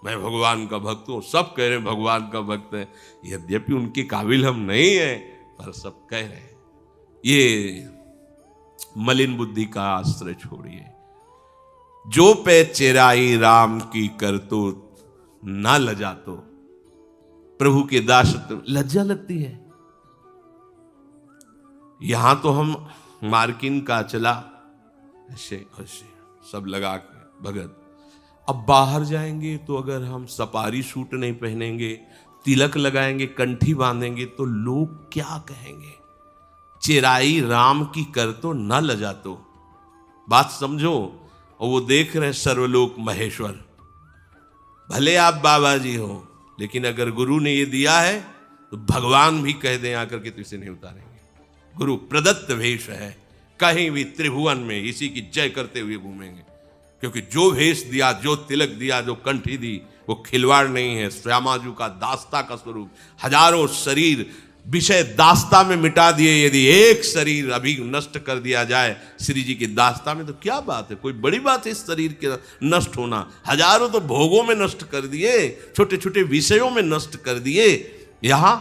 मैं भगवान का भक्त हूं, सब कह रहे हैं भगवान का भक्त है। यद्यपि उनके काबिल हम नहीं है, पर सब कह रहे हैं। ये मलिन बुद्धि का आश्रय छोड़िए। जो पे चेराई राम की करतूत, ना लजा तो। प्रभु के दास लज्जा लगती है। यहां तो हम मार्किन का चला ऐसे ऐसे सब लगा के भगत। अब बाहर जाएंगे तो अगर हम सपारी सूट नहीं पहनेंगे, तिलक लगाएंगे, कंठी बांधेंगे, तो लोग क्या कहेंगे? चेराई राम की कर तो न लजा तो। बात समझो। और वो देख रहे सर्वलोक महेश्वर, भले आप बाबा जी हो, लेकिन अगर गुरु ने ये दिया है तो भगवान भी कह दें आकर के तो इसे नहीं उतारेंगे। गुरु प्रदत्त वेश है, कहीं भी त्रिभुवन में इसी की जय करते हुए घूमेंगे। क्योंकि जो भेष दिया, जो तिलक दिया, जो कंठी दी, वो खिलवाड़ नहीं है। श्यामाजू का दास्ता का स्वरूप, हजारों शरीर विषय दास्ता में मिटा दिए। यदि एक शरीर अभी नष्ट कर दिया जाए श्री जी की दास्ता में तो क्या बात है, कोई बड़ी बात है इस शरीर के नष्ट होना। हजारों तो भोगों में नष्ट कर दिए, छोटे छोटे विषयों में नष्ट कर दिए। यहां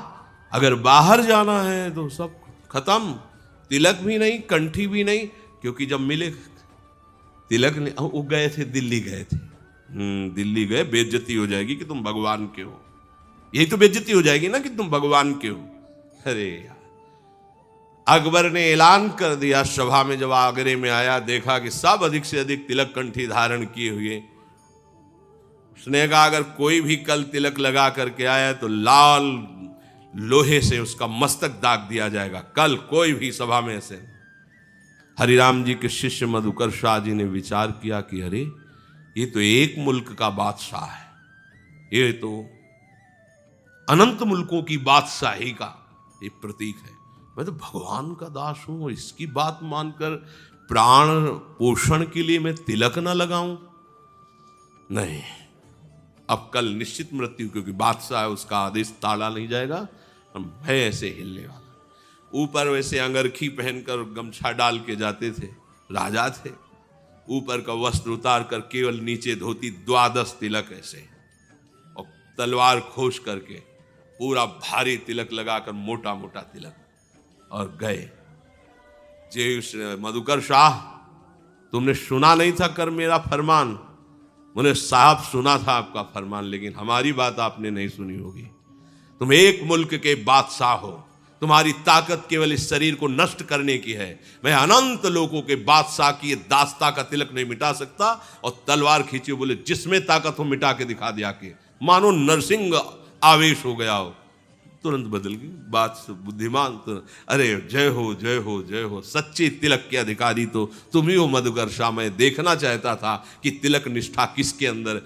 अगर बाहर जाना है तो सब खत्म, तिलक भी नहीं, कंठी भी नहीं। क्योंकि जब मिले तिलक नहीं, वो गए थे दिल्ली, गए थे दिल्ली गए, बेइज्जती हो जाएगी कि तुम भगवान के हो। यही तो बेइज्जती हो जाएगी ना कि तुम भगवान के हो। अरे यार, अकबर ने ऐलान कर दिया सभा में, जब आगरे में आया देखा कि सब अधिक से अधिक तिलक कंठी धारण किए हुए। उसने कहा अगर कोई भी कल तिलक लगा करके आया तो लाल लोहे से उसका मस्तक दाग दिया जाएगा। कल कोई भी सभा में ऐसे। हरिराम जी के शिष्य मधुकर शाह जी ने विचार किया कि अरे ये तो एक मुल्क का बादशाह है, ये तो अनंत मुल्कों की बादशाही का एक प्रतीक है। मैं तो भगवान का दास हूं, इसकी बात मानकर प्राण पोषण के लिए मैं तिलक ना लगाऊं? नहीं, अब कल निश्चित मृत्यु, क्योंकि बादशाह है, उसका आदेश टाला नहीं जाएगा। हम है ऐसे हिलने वाला। ऊपर वैसे अंगरखी पहनकर गमछा डाल के जाते थे, राजा थे। ऊपर का वस्त्र उतार कर केवल नीचे धोती, 12 तिलक ऐसे, और तलवार खोज करके पूरा भारी तिलक लगाकर, मोटा मोटा तिलक, और गए। जय मधुकर शाह, तुमने सुना नहीं था कर मेरा फरमान? मुझे साहब सुना था आपका फरमान, लेकिन हमारी बात आपने नहीं सुनी होगी। तुम एक मुल्क के बादशाह हो, तुम्हारी ताकत केवल इस शरीर को नष्ट करने की है। मैं अनंत लोगों के बादशाह की दास्ता का तिलक नहीं मिटा सकता। और तलवार खींची, बोले जिसमें ताकत हो मिटा के दिखा दिया के, मानो नरसिंह आवेश हो गया हो। तुरंत बदल गई बात, बुद्धिमान तो, अरे जय हो जय हो जय हो, सच्चे तिलक के अधिकारी तो तुम ही हो मधुकर शाह। मैं देखना चाहता था कि तिलक निष्ठा किसके अंदर।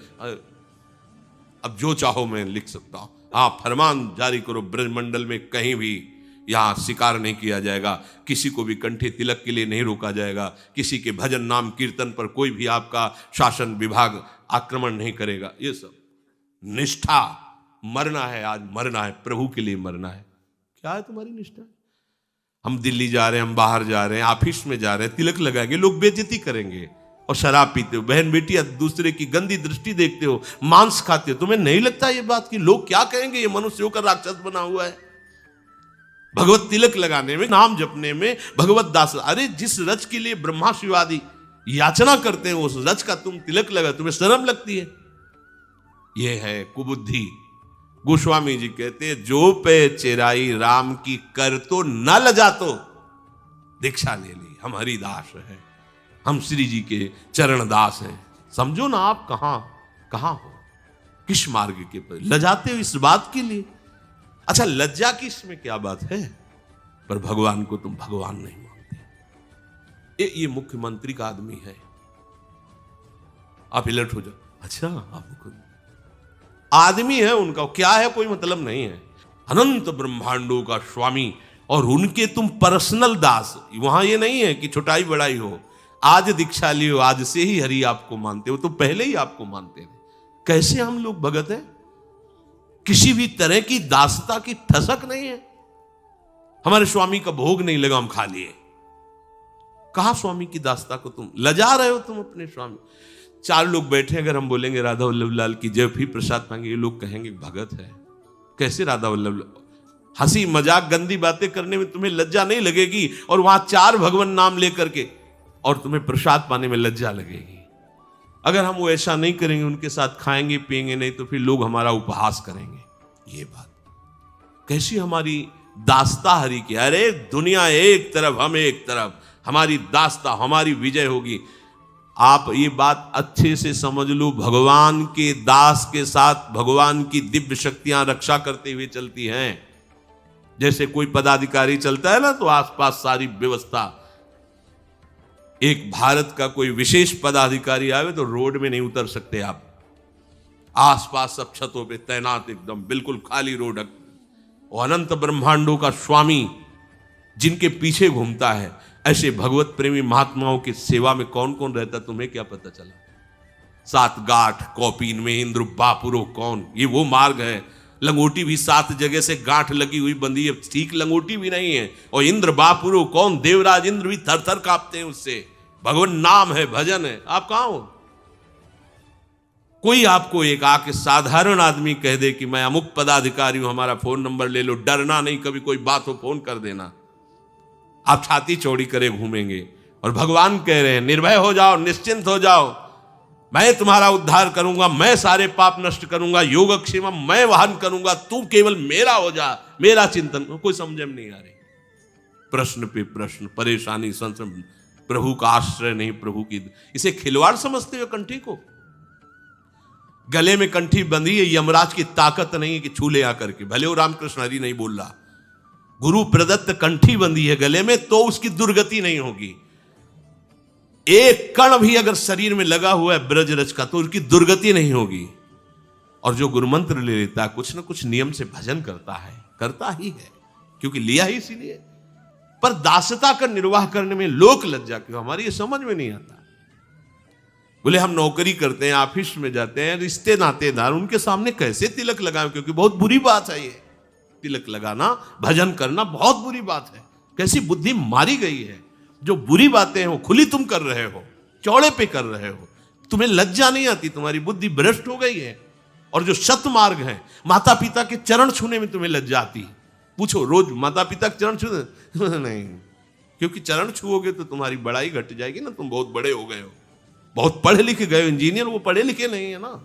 अब जो चाहो मैं लिख सकता हूं। हाँ, फरमान जारी करो, ब्रजमंडल में कहीं भी यहां शिकार नहीं किया जाएगा, किसी को भी कंठे तिलक के लिए नहीं रोका जाएगा, किसी के भजन नाम कीर्तन पर कोई भी आपका शासन विभाग आक्रमण नहीं करेगा। ये सब निष्ठा, मरना है आज, मरना है, प्रभु के लिए मरना है। क्या है तुम्हारी निष्ठा? हम दिल्ली जा रहे हैं, हम बाहर जा रहे हैं, ऑफिस में जा रहे हैं, तिलक लगाएंगे, लोग बेइज्जती करेंगे। और शराब पीते हो, बहन बेटी दूसरे की गंदी दृष्टि देखते हो, मांस खाते हो, तुम्हें नहीं लगता ये बात कि लोग क्या कहेंगे, ये मनुष्य होकर राक्षस बना हुआ है? भगवत तिलक लगाने में, नाम जपने में, भगवत दास। अरे जिस रच के लिए ब्रह्मा शिवादि याचना करते हैं, उस रच का तुम तिलक लगा, तुम्हें शर्म लगती है? ये है कुबुद्धि। गोस्वामी जी कहते हैं, जो पे चिराई राम की कर तो न लजा, तो दीक्षा ले ली। हम हरिदास हैं, हम श्री जी के चरण दास हैं। समझो ना आप कहां हो, किस मार्ग के पर लजाते हो इस बात के लिए? अच्छा, लज्जा की इसमें क्या बात है? पर भगवान को तुम भगवान नहीं मानते। ये मुख्यमंत्री का आदमी है, आप अलर्ट हो जाओ। अच्छा, आप आदमी है, उनका क्या है कोई मतलब नहीं है। अनंत ब्रह्मांडों का स्वामी, और उनके तुम पर्सनल दास। वहां ये नहीं है कि छोटाई बड़ाई हो, आज दीक्षा लियो, आज से ही हरि आपको मानते हो, तो पहले ही आपको मानते थे। कैसे हम लोग भगत हैं? किसी भी तरह की दासता की ठसक नहीं है। हमारे स्वामी का भोग नहीं लगा, हम खा लिए। कहा स्वामी की दासता को तुम लजा रहे हो? तुम अपने स्वामी, 4 लोग बैठे, अगर हम बोलेंगे राधा वल्लभ लाल की जय, फिर प्रसाद मांगे, ये लोग कहेंगे भगत है। कैसे राधा वल्लभ? हंसी मजाक गंदी बातें करने में तुम्हें लज्जा नहीं लगेगी? और वहां 4 भगवान नाम लेकर के, और तुम्हें प्रसाद पाने में लज्जा लगेगी? अगर हम वो ऐसा नहीं करेंगे, उनके साथ खाएंगे पिएंगे नहीं, तो फिर लोग हमारा उपहास करेंगे। ये बात कैसी हमारी दास्ता हरि की? अरे दुनिया एक तरफ, हम एक तरफ, हमारी दास्ता, हमारी विजय होगी। आप ये बात अच्छे से समझ लो, भगवान के दास के साथ भगवान की दिव्य शक्तियां रक्षा करते हुए चलती हैं। जैसे कोई पदाधिकारी चलता है ना, तो आसपास सारी व्यवस्था। एक भारत का कोई विशेष पदाधिकारी आवे तो रोड में नहीं उतर सकते आप, आसपास सब छतों पे तैनात, एकदम बिल्कुल खाली रोड। और अनंत ब्रह्मांडों का स्वामी जिनके पीछे घूमता है, ऐसे भगवत प्रेमी महात्माओं की सेवा में कौन कौन रहता, तुम्हें क्या पता चला? 7 गाठ कौपीन में इंद्र बापुरो कौन, ये वो मार्ग है। लंगोटी भी 7 जगह से गांठ लगी हुई बंधी है, ठीक लंगोटी भी नहीं है। और इंद्र बापुरो कौन, देवराज इंद्र भी थर थर कांपते हैं उससे। भगवान नाम है, भजन है, आप कहां हो? कोई आपको एक आके साधारण आदमी कह दे कि मैं अमुक पदाधिकारी हूं, हमारा फोन नंबर ले लो, डरना नहीं, कभी कोई बात हो फोन कर देना, आप छाती चौड़ी करे घूमेंगे। और भगवान कह रहे हैं निर्भय हो जाओ, निश्चिंत हो जाओ, मैं तुम्हारा उद्धार करूंगा, मैं सारे पाप नष्ट करूंगा, योगक्षेमम मैं वहन करूंगा, तू केवल मेरा हो जा, मेरा चिंतन। कोई समझ में नहीं आ रही, प्रश्न पे प्रश्न, परेशानी, संशय, प्रभु का आश्रय नहीं, प्रभु की, इसे खिलवाड़ समझते हो कंठी को? गले में कंठी बंधी है, यमराज की ताकत नहीं है कि छू ले आकर के, भले वो रामकृष्ण हरि नहीं बोल रहा, गुरु प्रदत्त कंठी बंधी है गले में, तो उसकी दुर्गति नहीं होगी। एक कण भी अगर शरीर में लगा हुआ है ब्रजरज का, तो उसकी दुर्गति नहीं होगी। और जो गुरु मंत्र ले लेता है, कुछ ना कुछ नियम से भजन करता है, करता ही है, क्योंकि लिया ही इसीलिए। पर दासता का निर्वाह करने में लोक लज्जा क्यों, हमारी ये समझ में नहीं आता। बोले हम नौकरी करते हैं, ऑफिस में जाते हैं, रिश्ते नातेदार, उनके सामने कैसे तिलक लगाएं, क्योंकि बहुत बुरी बात है ये तिलक लगाना, भजन करना बहुत बुरी बात है। कैसी बुद्धि मारी गई है, जो बुरी बातें हैं वो खुली तुम कर रहे हो, चौड़े पे कर रहे हो, तुम्हें लज्जा नहीं आती, तुम्हारी बुद्धि भ्रष्ट हो गई है। और जो सत मार्ग है, माता पिता के चरण छूने में तुम्हें लज्जा आती, पूछो रोज माता पिता के चरण छू नहीं, क्योंकि चरण छुओगे तो तुम्हारी बड़ाई घट जाएगी ना, तुम बहुत बड़े हो गए हो, बहुत पढ़े लिखे गए हो, इंजीनियर, वो पढ़े लिखे नहीं है ना।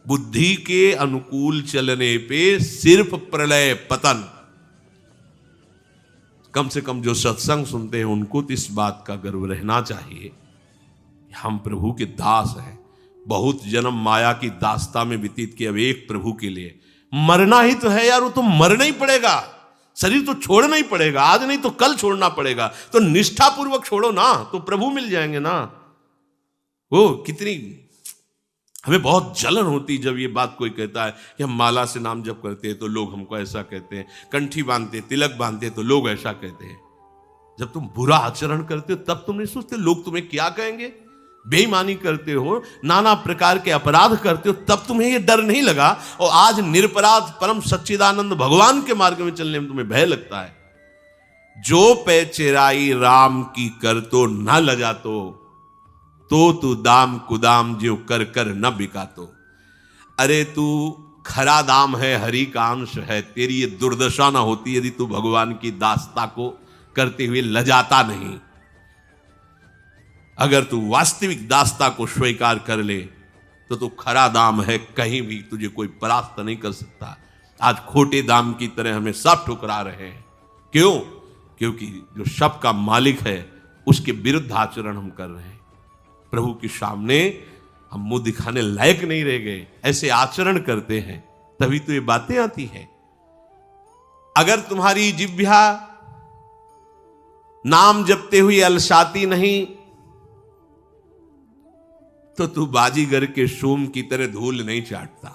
बुद्धि के अनुकूल चलने पे सिर्फ प्रलय पतन। कम से कम जो सत्संग सुनते हैं उनको तो इस बात का गर्व रहना चाहिए, हम प्रभु के दास हैं, बहुत जन्म माया की दास्ता में व्यतीत किए, अब एक प्रभु के लिए मरना ही तो है यार, वो तो मरना ही पड़ेगा, शरीर तो छोड़ना ही पड़ेगा, आज नहीं तो कल छोड़ना पड़ेगा, तो निष्ठापूर्वक छोड़ो ना, तो प्रभु मिल जाएंगे ना। वो कितनी हमें बहुत जलन होती जब ये बात कोई कहता है कि हम माला से नाम जप करते हैं तो लोग हमको ऐसा कहते हैं, कंठी बांधते, तिलक बांधते तो लोग ऐसा कहते हैं। जब तुम बुरा आचरण करते हो तब तुम नहीं सोचते लोग तुम्हें क्या कहेंगे, बेईमानी करते हो, नाना प्रकार के अपराध करते हो, तब तुम्हें ये डर नहीं लगा, और आज निरपराध परम सच्चिदानंद भगवान के मार्ग में चलने में तुम्हें भय लगता है। जो पे चेराई राम की कर तो न लजा तो तू दाम कुदाम जो कर कर न बिका तो। अरे तू खरा दाम है, हरि का अंश है, तेरी ये दुर्दशा ना होती यदि तू भगवान की दास्ता को करते हुए लजाता नहीं। अगर तू वास्तविक दास्ता को स्वीकार कर ले तो तू खरा दाम है, कहीं भी तुझे कोई परास्त नहीं कर सकता। आज खोटे दाम की तरह हमें सब ठुकरा रहे हैं, क्यों? क्योंकि जो सब का मालिक है उसके विरुद्ध आचरण हम कर रहे हैं। प्रभु के सामने हम मुंह दिखाने लायक नहीं रह गए, ऐसे आचरण करते हैं, तभी तो ये बातें आती हैं। अगर तुम्हारी जिह्वा नाम जपते हुए अलसाती नहीं तो तू बाजीगर के सोम की तरह धूल नहीं चाटता।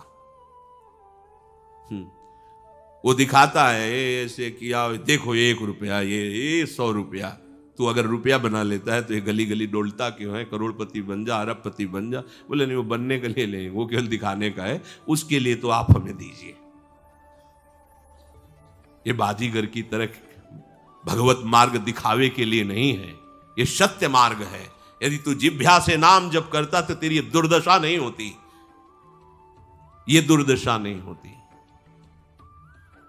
वो दिखाता है ऐसे किया, देखो 1 रुपया, ये 100 रुपया, तू अगर रुपया बना लेता है तो ये गली गली डोलता क्यों है, करोड़पति बन जा, अरबपति बन जा। बोले नहीं, वो बनने के लिए नहीं, वो केवल दिखाने का है, उसके लिए तो आप हमें दीजिए। ये बाजीगर की तरह भगवत मार्ग दिखावे के लिए नहीं है, ये सत्य मार्ग है। यदि तू जिह्वा से नाम जप करता तो तेरी ये दुर्दशा नहीं होती, ये दुर्दशा नहीं होती।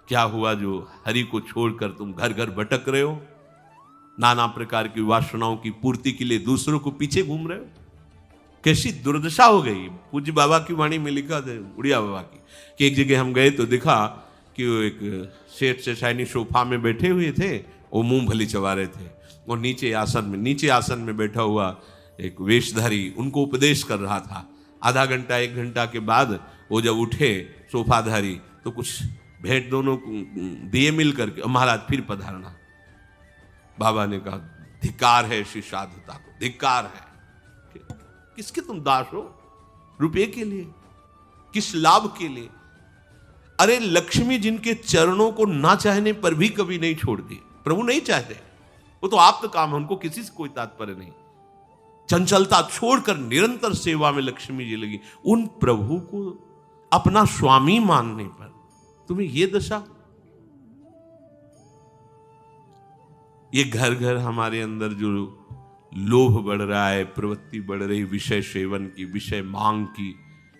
क्या हुआ जो हरि को छोड़कर तुम घर घर भटक रहे हो, नाना प्रकार की वासनाओं की पूर्ति के लिए दूसरों को पीछे घूम रहे हो, कैसी दुर्दशा हो गई। पूज्य बाबा की वाणी में लिखा था, उड़िया बाबा की, कि एक जगह हम गए तो देखा कि वो एक सेठ से शाइनी सोफा में बैठे हुए थे, वो मूंगफली चबा रहे थे, और नीचे आसन में बैठा हुआ एक वेशधारी उनको उपदेश कर रहा था। आधा घंटा 1 घंटा के बाद वो जब उठे सोफाधारी तो कुछ भेंट दोनों दिए मिल करके, महाराज फिर पधारना। बाबा ने कहा धिक्कार है ऐसी साधुता को, धिक्कार है। किसके तुम दास हो? रुपये के लिए, किस लाभ के लिए? अरे लक्ष्मी जिनके चरणों को ना चाहने पर भी कभी नहीं छोड़ती, प्रभु नहीं चाहते, वो तो आप तो काम है, उनको किसी से कोई तात्पर्य नहीं। चंचलता छोड़कर निरंतर सेवा में लक्ष्मी जी लगी। उन प्रभु को अपना स्वामी मानने पर तुम्हें ये दशा। ये घर घर हमारे अंदर जो लोभ बढ़ रहा है, प्रवृत्ति बढ़ रही, विषय सेवन की, विषय मांग की,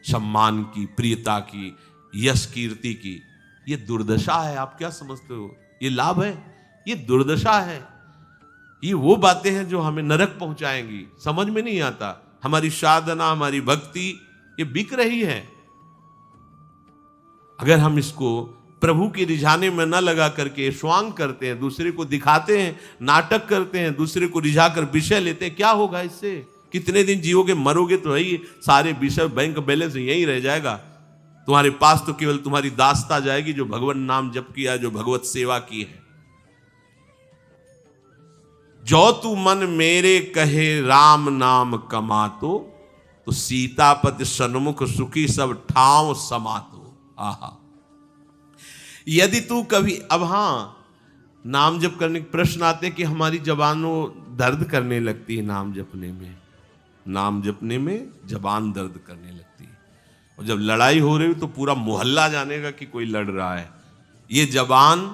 सम्मान की, प्रियता की, यश कीर्ति की, ये दुर्दशा है। आप क्या समझते हो? ये लाभ है? ये दुर्दशा है। ये वो बातें हैं जो हमें नरक पहुंचाएंगी। समझ में नहीं आता। हमारी साधना, हमारी भक्ति ये बिक रही है। अगर हम इसको प्रभु के रिझाने में न लगा करके स्वांग करते हैं, दूसरे को दिखाते हैं, नाटक करते हैं, दूसरे को रिझाकर विषय लेते हैं, क्या होगा इससे? कितने दिन जियोगे? मरोगे तो है ही। सारे विषय, बैंक बैलेंस यहीं रह जाएगा। तुम्हारे पास तो केवल तुम्हारी दास्ता जाएगी जो भगवान नाम जप किया, जो भगवत सेवा की है। जो तू मन मेरे कहे राम नाम कमातो, तो सीतापति सन्मुख सुखी सब ठाव समातो। आहा, यदि तू कभी, अब हाँ, नाम जप करने के प्रश्न आते कि हमारी जबानों दर्द करने लगती है नाम जपने में। नाम जपने में जबान दर्द करने लगती है, और जब लड़ाई हो रही हो तो पूरा मोहल्ला जानेगा कि कोई लड़ रहा है। ये जबान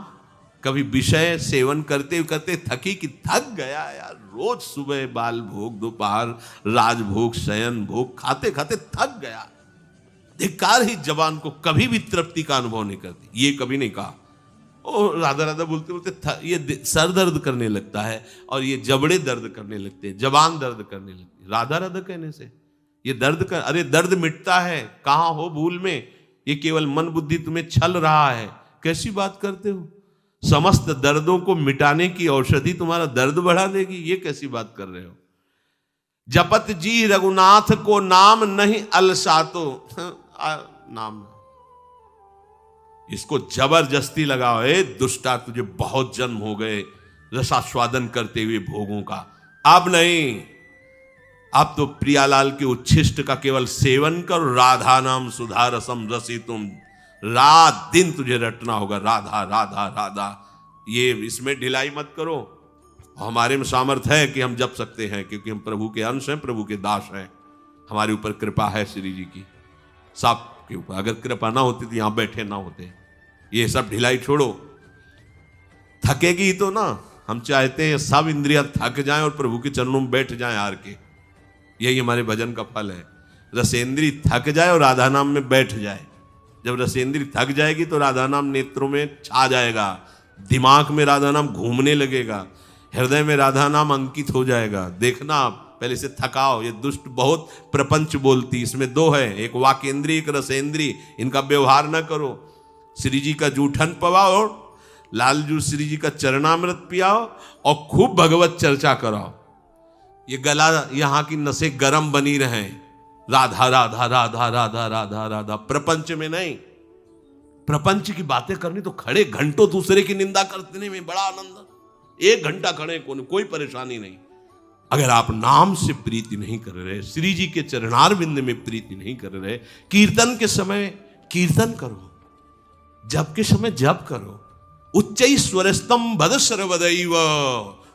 कभी विषय सेवन करते करते थकी कि थक गया यार, रोज सुबह बाल भोग, दोपहर राजभोग, शयन भोग, खाते खाते थक गया। धिक्कार ही जबान को कभी भी तृप्ति का अनुभव नहीं करती। ये कभी नहीं कहा ओ राधा राधा बोलते बोलते ये सर दर्द करने लगता है और ये जबड़े दर्द करने लगते हैं, जबान दर्द करने लगती है राधा राधा कहने से। ये दर्द कर, अरे दर्द मिटता है, कहां हो भूल में? ये केवल मन बुद्धि तुम्हें छल रहा है। कैसी बात करते हो? समस्त दर्दों को मिटाने की औषधि तुम्हारा दर्द बढ़ा देगी, ये कैसी बात कर रहे हो? जपत जी रघुनाथ को नाम नहीं अलसातो। नाम इसको जबरदस्ती लगाओ। ए दुष्टा, तुझे बहुत जन्म हो गए रसास्वादन करते हुए भोगों का, अब नहीं। अब तो प्रियालाल के उच्छिष्ट का केवल सेवन कर। राधा नाम सुधा रसम रसी, तुम रात दिन तुझे रटना होगा राधा राधा राधा। ये इसमें ढिलाई मत करो। हमारे में सामर्थ्य है कि हम जप सकते हैं, क्योंकि हम प्रभु के अंश हैं, प्रभु के दास हैं। हमारे ऊपर कृपा है श्री जी की, सब के ऊपर। अगर कृपा ना होती तो यहां बैठे ना होते। ये सब ढिलाई छोड़ो। थकेगी तो ना, हम चाहते हैं सब इंद्रियां थक जाएं और प्रभु के चरणों में बैठ जाएं हार के। यही हमारे भजन का फल है। रसेंद्री थक जाए और राधा नाम में बैठ जाए। जब रसेंद्री थक जाएगी तो राधा नाम नेत्रों में छा जाएगा, दिमाग में राधा नाम घूमने लगेगा, हृदय में राधा नाम अंकित हो जाएगा। देखना आप पहले से थकाओ। ये दुष्ट बहुत प्रपंच बोलती, इसमें दो है, एक वाकेंद्री, एक रसेंद्री। इनका व्यवहार ना करो। श्री जी का जूठन पवाओ, लालजू श्री जी का चरणामृत पियाओ और खूब भगवत चर्चा कराओ। ये गला, यहां की नसें गर्म बनी रहे। राधा राधा राधा राधा राधा राधा, प्रपंच में नहीं। प्रपंच की बातें करनी तो खड़े घंटों दूसरे की निंदा करने में बड़ा आनंद। 1 घंटा खड़े, कोई परेशानी नहीं। अगर आप नाम से प्रीति नहीं कर रहे, श्री जी के चरणारविंद में प्रीति नहीं कर रहे, कीर्तन के समय कीर्तन करो, जप के समय जप करो। उच्च स्वरस्तम भद सर्वदैव,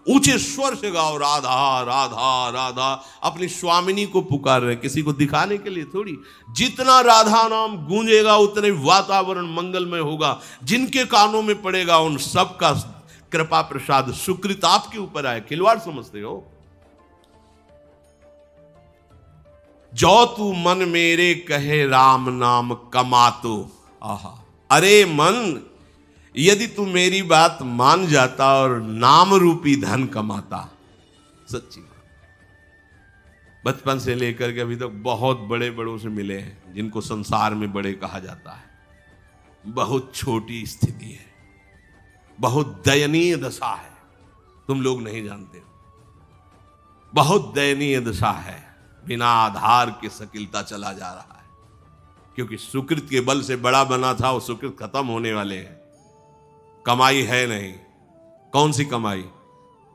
ऊंचे स्वर से गाओ राधा राधा राधा। अपनी स्वामिनी को पुकार रहे, किसी को दिखाने के लिए थोड़ी। जितना राधा नाम गूंजेगा उतने वातावरण मंगलमय होगा। जिनके कानों में पड़ेगा उन सब का कृपा प्रसाद सुकृत आपके ऊपर आए। खिलवाड़ समझते हो? जो तू मन मेरे कहे राम नाम कमातो। आहा, अरे मन, यदि तू मेरी बात मान जाता और नाम रूपी धन कमाता। सच्ची बचपन से लेकर के अभी तक बहुत बड़े बड़ों से मिले हैं जिनको संसार में बड़े कहा जाता है। बहुत छोटी स्थिति है, बहुत दयनीय दशा है, तुम लोग नहीं जानते हो। बहुत दयनीय दशा है, बिना आधार के सकिलता चला जा रहा है। क्योंकि सुकृत के बल से बड़ा बना था, वो सुकृत खत्म होने वाले हैं। कमाई है नहीं। कौन सी कमाई?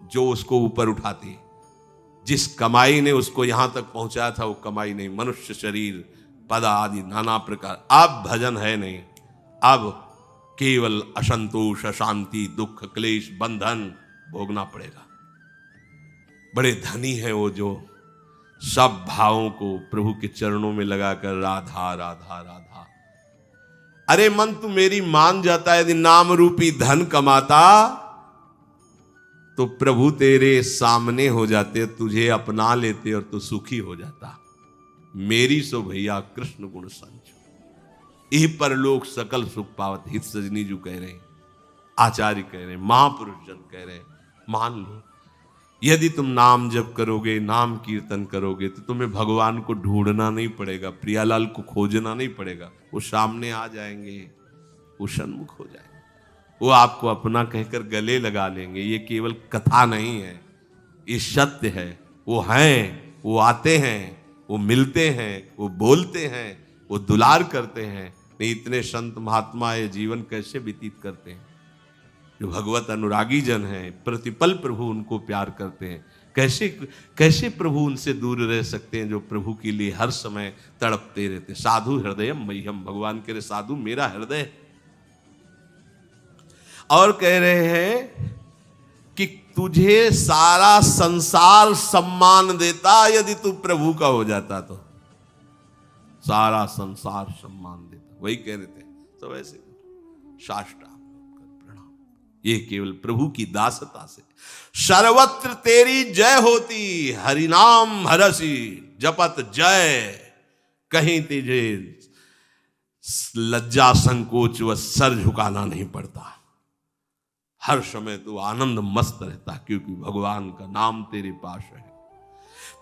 जो उसको ऊपर उठाती। जिस कमाई ने उसको यहां तक पहुंचाया था वो कमाई नहीं। मनुष्य शरीर, पद आदि नाना प्रकार। अब भजन है नहीं। अब केवल असंतोष, अशांति, दुख, क्लेश, बंधन भोगना पड़ेगा। बड़े धनी है वो जो सब भावों को प्रभु के चरणों में लगाकर राधा राधा राधा अरे मन तू मेरी मान जाता, यदि नाम रूपी धन कमाता तो प्रभु तेरे सामने हो जाते, तुझे अपना लेते और तू सुखी हो जाता। मेरी सो भैया कृष्ण गुण संचो, यही परलोक सकल सुख पावत। हित सजनी जो कह रहे हैं, आचार्य कह रहे हैं, महापुरुष जन कह रहे हैं, मान लो यदि तुम नाम जप करोगे, नाम कीर्तन करोगे तो तुम्हें भगवान को ढूंढना नहीं पड़ेगा, प्रियालाल को खोजना नहीं पड़ेगा। वो सामने आ जाएंगे, वो सन्मुख हो जाएंगे, वो आपको अपना कहकर गले लगा लेंगे। ये केवल कथा नहीं है, ये सत्य है। वो हैं, वो आते हैं, वो मिलते हैं, वो बोलते हैं, वो दुलार करते हैं। नहीं इतने संत महात्मा ये जीवन कैसे व्यतीत करते हैं, जो भगवत अनुरागी जन हैं, प्रतिपल प्रभु उनको प्यार करते हैं। कैसे प्रभु उनसे दूर रह सकते हैं, जो प्रभु के लिए हर समय तड़पते रहते। साधु हृदय मह्यम, भगवान कह रहे साधु मेरा हृदय। और कह रहे हैं कि तुझे सारा संसार सम्मान देता, यदि तू प्रभु का हो जाता तो सारा संसार सम्मान देता। वही कह रहे थे सब ऐसे साष्टांग प्रणाम, ये केवल प्रभु की दासता से। सर्वत्र तेरी जय होती, हरिनाम हरसी जपत जय, कहीं तुझे लज्जा संकोच व सर झुकाना नहीं पड़ता। हर समय तू आनंद मस्त रहता, क्योंकि भगवान का नाम तेरे पास है।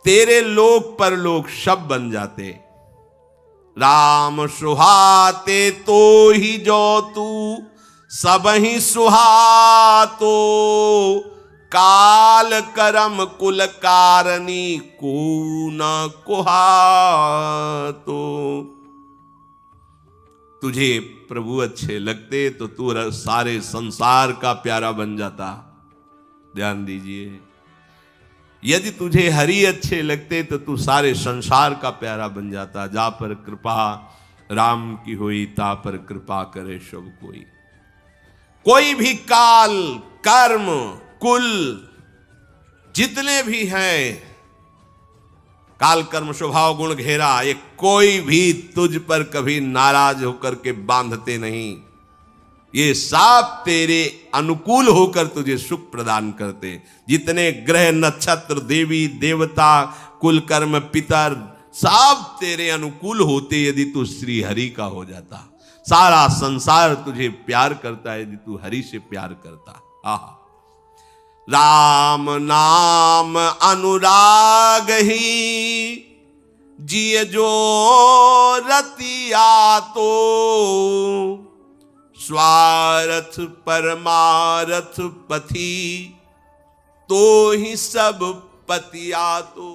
तेरे लोक परलोक सब बन जाते। राम सुहाते तो ही जो तू सब ही सुहातो, काल करम कुल कारणी को न कुहातो। तुझे प्रभु अच्छे लगते तो तू सारे संसार का प्यारा बन जाता। ध्यान दीजिए, यदि तुझे हरि अच्छे लगते तो तू सारे संसार का प्यारा बन जाता। जा पर कृपा राम की हुई, ता पर कृपा करे सब कोई। कोई भी काल कर्म कुल जितने भी हैं, काल कर्म स्वभाव गुण घेरा, ये कोई भी तुझ पर कभी नाराज होकर के बांधते नहीं। ये सब तेरे अनुकूल होकर तुझे सुख प्रदान करते। जितने ग्रह नक्षत्र देवी देवता कुल कर्म पितर सब तेरे अनुकूल होते, यदि तू श्री हरि का हो जाता। सारा संसार तुझे प्यार करता है यदि तू हरि से प्यार करता। आहा, राम नाम अनुराग ही जिय जो रतिया तो, स्वार्थ परमारथ पथी तो ही सब पतिया तो।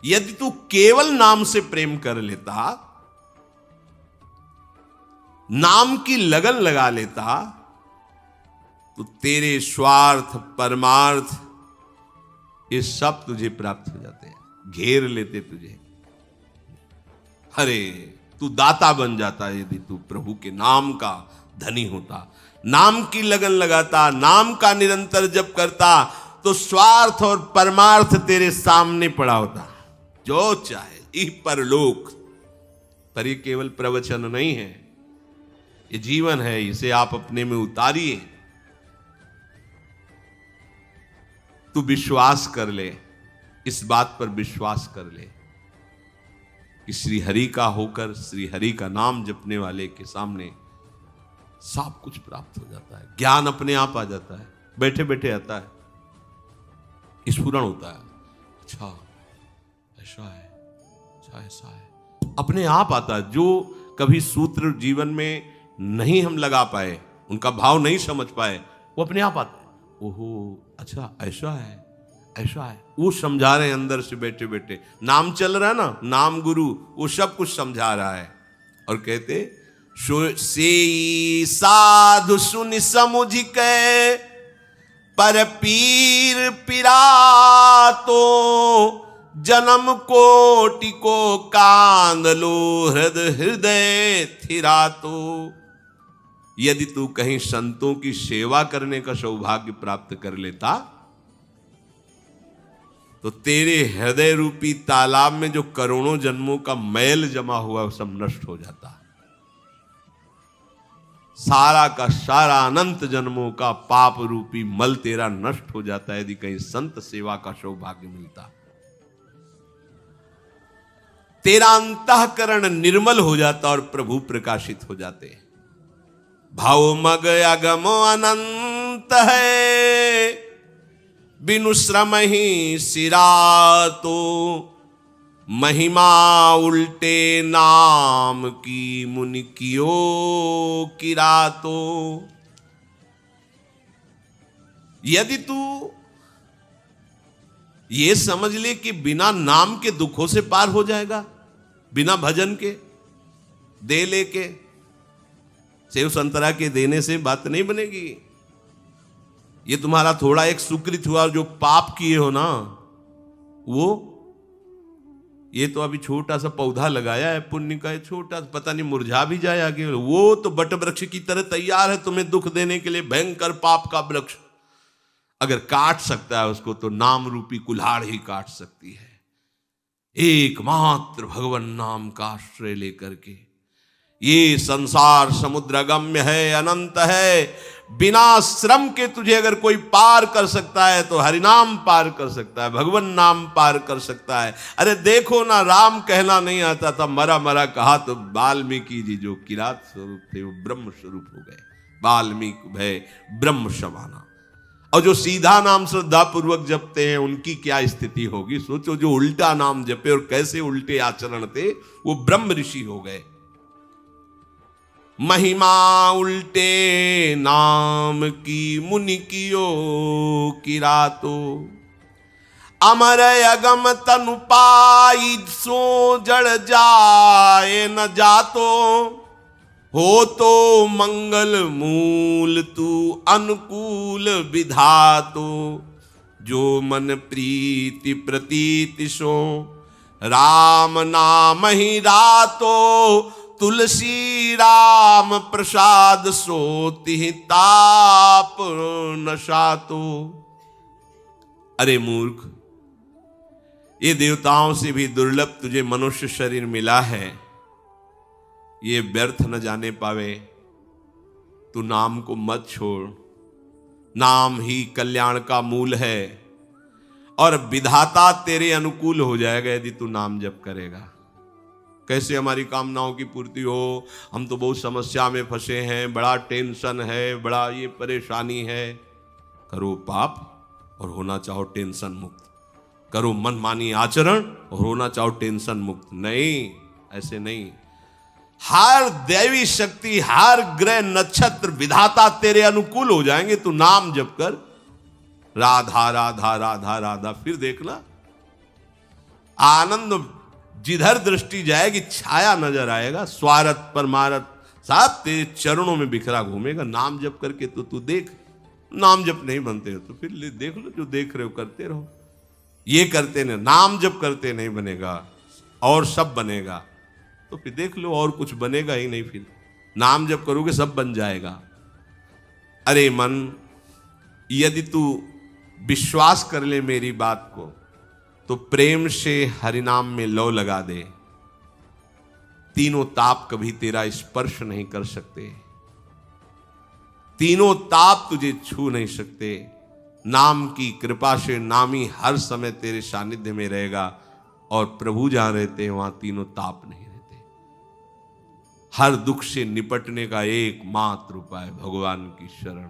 यदि तू केवल नाम से प्रेम कर लेता, नाम की लगन लगा लेता, तो तेरे स्वार्थ परमार्थ ये सब तुझे प्राप्त हो जाते हैं, घेर लेते तुझे। अरे तू दाता बन जाता यदि तू प्रभु के नाम का धनी होता, नाम की लगन लगाता, नाम का निरंतर जप करता, तो स्वार्थ और परमार्थ तेरे सामने पड़ा होता। जो चाहे इह परलोक। पर ये केवल प्रवचन नहीं है, ये जीवन है, इसे आप अपने में उतारिए। तू विश्वास कर ले, इस बात पर विश्वास कर ले कि श्री हरि का होकर श्री हरि का नाम जपने वाले के सामने सब कुछ प्राप्त हो जाता है। ज्ञान अपने आप आ जाता है, बैठे बैठे आता है, स्फुरण होता है। अच्छा ऐसा है, अच्छा ऐसा है, अपने आप आता है। जो कभी सूत्र जीवन में नहीं हम लगा पाए, उनका भाव नहीं समझ पाए, वो अपने आप आता है। ओहो अच्छा ऐसा है, ऐसा है, वो समझा रहे हैं अंदर से बैठे बैठे। नाम चल रहा है ना, नाम गुरु वो सब कुछ समझा रहा है। और कहते से साधु सुन समुझ के पर पीर पिरा तो, जन्म कोटि को कांद लो हृदय थिरा तो। यदि तू कहीं संतों की सेवा करने का सौभाग्य प्राप्त कर लेता, तो तेरे हृदय रूपी तालाब में जो करोड़ों जन्मों का मैल जमा हुआ सब नष्ट हो जाता। सारा का सारा अनंत जन्मों का पाप रूपी मल तेरा नष्ट हो जाता है यदि कहीं संत सेवा का सौभाग्य मिलता। तेरा अंतःकरण निर्मल हो जाता और प्रभु प्रकाशित हो जाते। भाव मग अगम अनंत है, बिनु श्रम ही सिरा तो, महिमा उल्टे नाम की मुनि कियो किरा तो। यदि तू ये समझ ले कि बिना नाम के दुखों से पार हो जाएगा, बिना भजन के दे लेके सेव संतरा के देने से बात नहीं बनेगी। ये तुम्हारा थोड़ा एक सुकृत हुआ, जो पाप किए हो ना, वो ये तो अभी छोटा सा पौधा लगाया है पुण्य का, छोटा पता नहीं मुरझा भी जाए आगे, वो तो बट वृक्ष की तरह तैयार है तुम्हें दुख देने के लिए। भयंकर पाप का वृक्ष अगर काट सकता है उसको तो नाम रूपी कुल्हाड़ ही काट सकती है। एकमात्र भगवान नाम का आश्रय लेकर के ये संसार समुद्र अगम्य है, अनंत है। बिना श्रम के तुझे अगर कोई पार कर सकता है तो हरिनाम पार कर सकता है, भगवान नाम पार कर सकता है। अरे देखो ना, राम कहना नहीं आता था, मरा मरा कहा तो वाल्मीकि जी जो किरात स्वरूप थे वो ब्रह्म स्वरूप हो गए। वाल्मीकि भय ब्रह्म समाना। और जो सीधा नाम श्रद्धा पूर्वक जपते हैं उनकी क्या स्थिति होगी सोचो। जो उल्टा नाम जपे और कैसे उल्टे आचरण थे, वो ब्रह्म ऋषि हो गए। महिमा उल्टे नाम की मुनि कियो किरातो, अमर अगम तनु पाई सो जड़ जाए न जातो, हो तो मंगल मूल तू अनुकूल विधातो, जो मन प्रीति प्रतीति सो राम नाम ही रातो, तुलसी राम प्रसाद सोति ताप नशातो। अरे मूर्ख, ये देवताओं से भी दुर्लभ तुझे मनुष्य शरीर मिला है, ये व्यर्थ न जाने पावे। तू नाम को मत छोड़, नाम ही कल्याण का मूल है और विधाता तेरे अनुकूल हो जाएगा यदि तू नाम जप करेगा। कैसे हमारी कामनाओं की पूर्ति हो? हम तो बहुत समस्या में फंसे हैं, बड़ा टेंशन है, बड़ा ये परेशानी है। करो पाप और होना चाहो टेंशन मुक्त, करो मनमानी आचरण और होना चाहो टेंशन मुक्त। नहीं, ऐसे नहीं। हर दैवी शक्ति, हर ग्रह नक्षत्र विधाता तेरे अनुकूल हो जाएंगे। तू नाम जप कर, राधा राधा राधा राधा, फिर देखना आनंद जिधर दृष्टि जाएगी छाया नजर आएगा। स्वार्थ परमार्थ सब तेरे चरणों में बिखरा घूमेगा। नाम जप करके तो तू देख। नाम जप नहीं बनते हो तो फिर देख लो, जो देख रहे हो करते रहो। ये करते नहीं, नाम जप करते नहीं बनेगा और सब बनेगा तो फिर देख लो, और कुछ बनेगा ही नहीं। फिर नाम जप करोगे सब बन जाएगा। अरे मन, यदि तू विश्वास कर ले मेरी बात को तो प्रेम से हरिनाम में लौ लगा दे। तीनों ताप कभी तेरा स्पर्श नहीं कर सकते, तीनों ताप तुझे छू नहीं सकते। नाम की कृपा से नामी हर समय तेरे सानिध्य में रहेगा और प्रभु जहां रहते हैं वहां तीनों ताप नहीं रहते। हर दुख से निपटने का एकमात्र उपाय भगवान की शरण।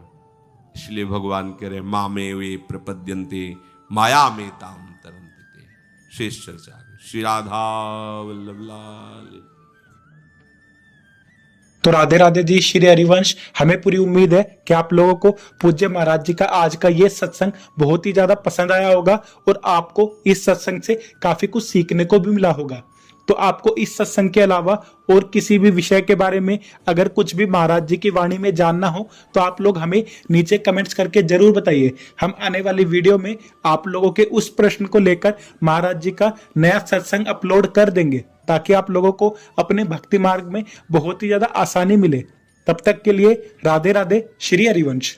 इसलिए भगवान कह रहे माँ में वे प्रपद्यन्ते माया में ताम तरन्ते। शेष चर्चा श्री राधा वल्लभ लाल। तो राधे राधे जी, श्री हरिवंश। हमें पूरी उम्मीद है कि आप लोगों को पूज्य महाराज जी का आज का ये सत्संग बहुत ही ज्यादा पसंद आया होगा और आपको इस सत्संग से काफी कुछ सीखने को भी मिला होगा। तो आपको इस सत्संग के अलावा और किसी भी विषय के बारे में अगर कुछ भी महाराज जी की वाणी में जानना हो तो आप लोग हमें नीचे कमेंट्स करके जरूर बताइए। हम आने वाली वीडियो में आप लोगों के उस प्रश्न को लेकर महाराज जी का नया सत्संग अपलोड कर देंगे ताकि आप लोगों को अपने भक्ति मार्ग में बहुत ही ज्यादा आसानी मिले। तब तक के लिए राधे राधे, श्री हरिवंश।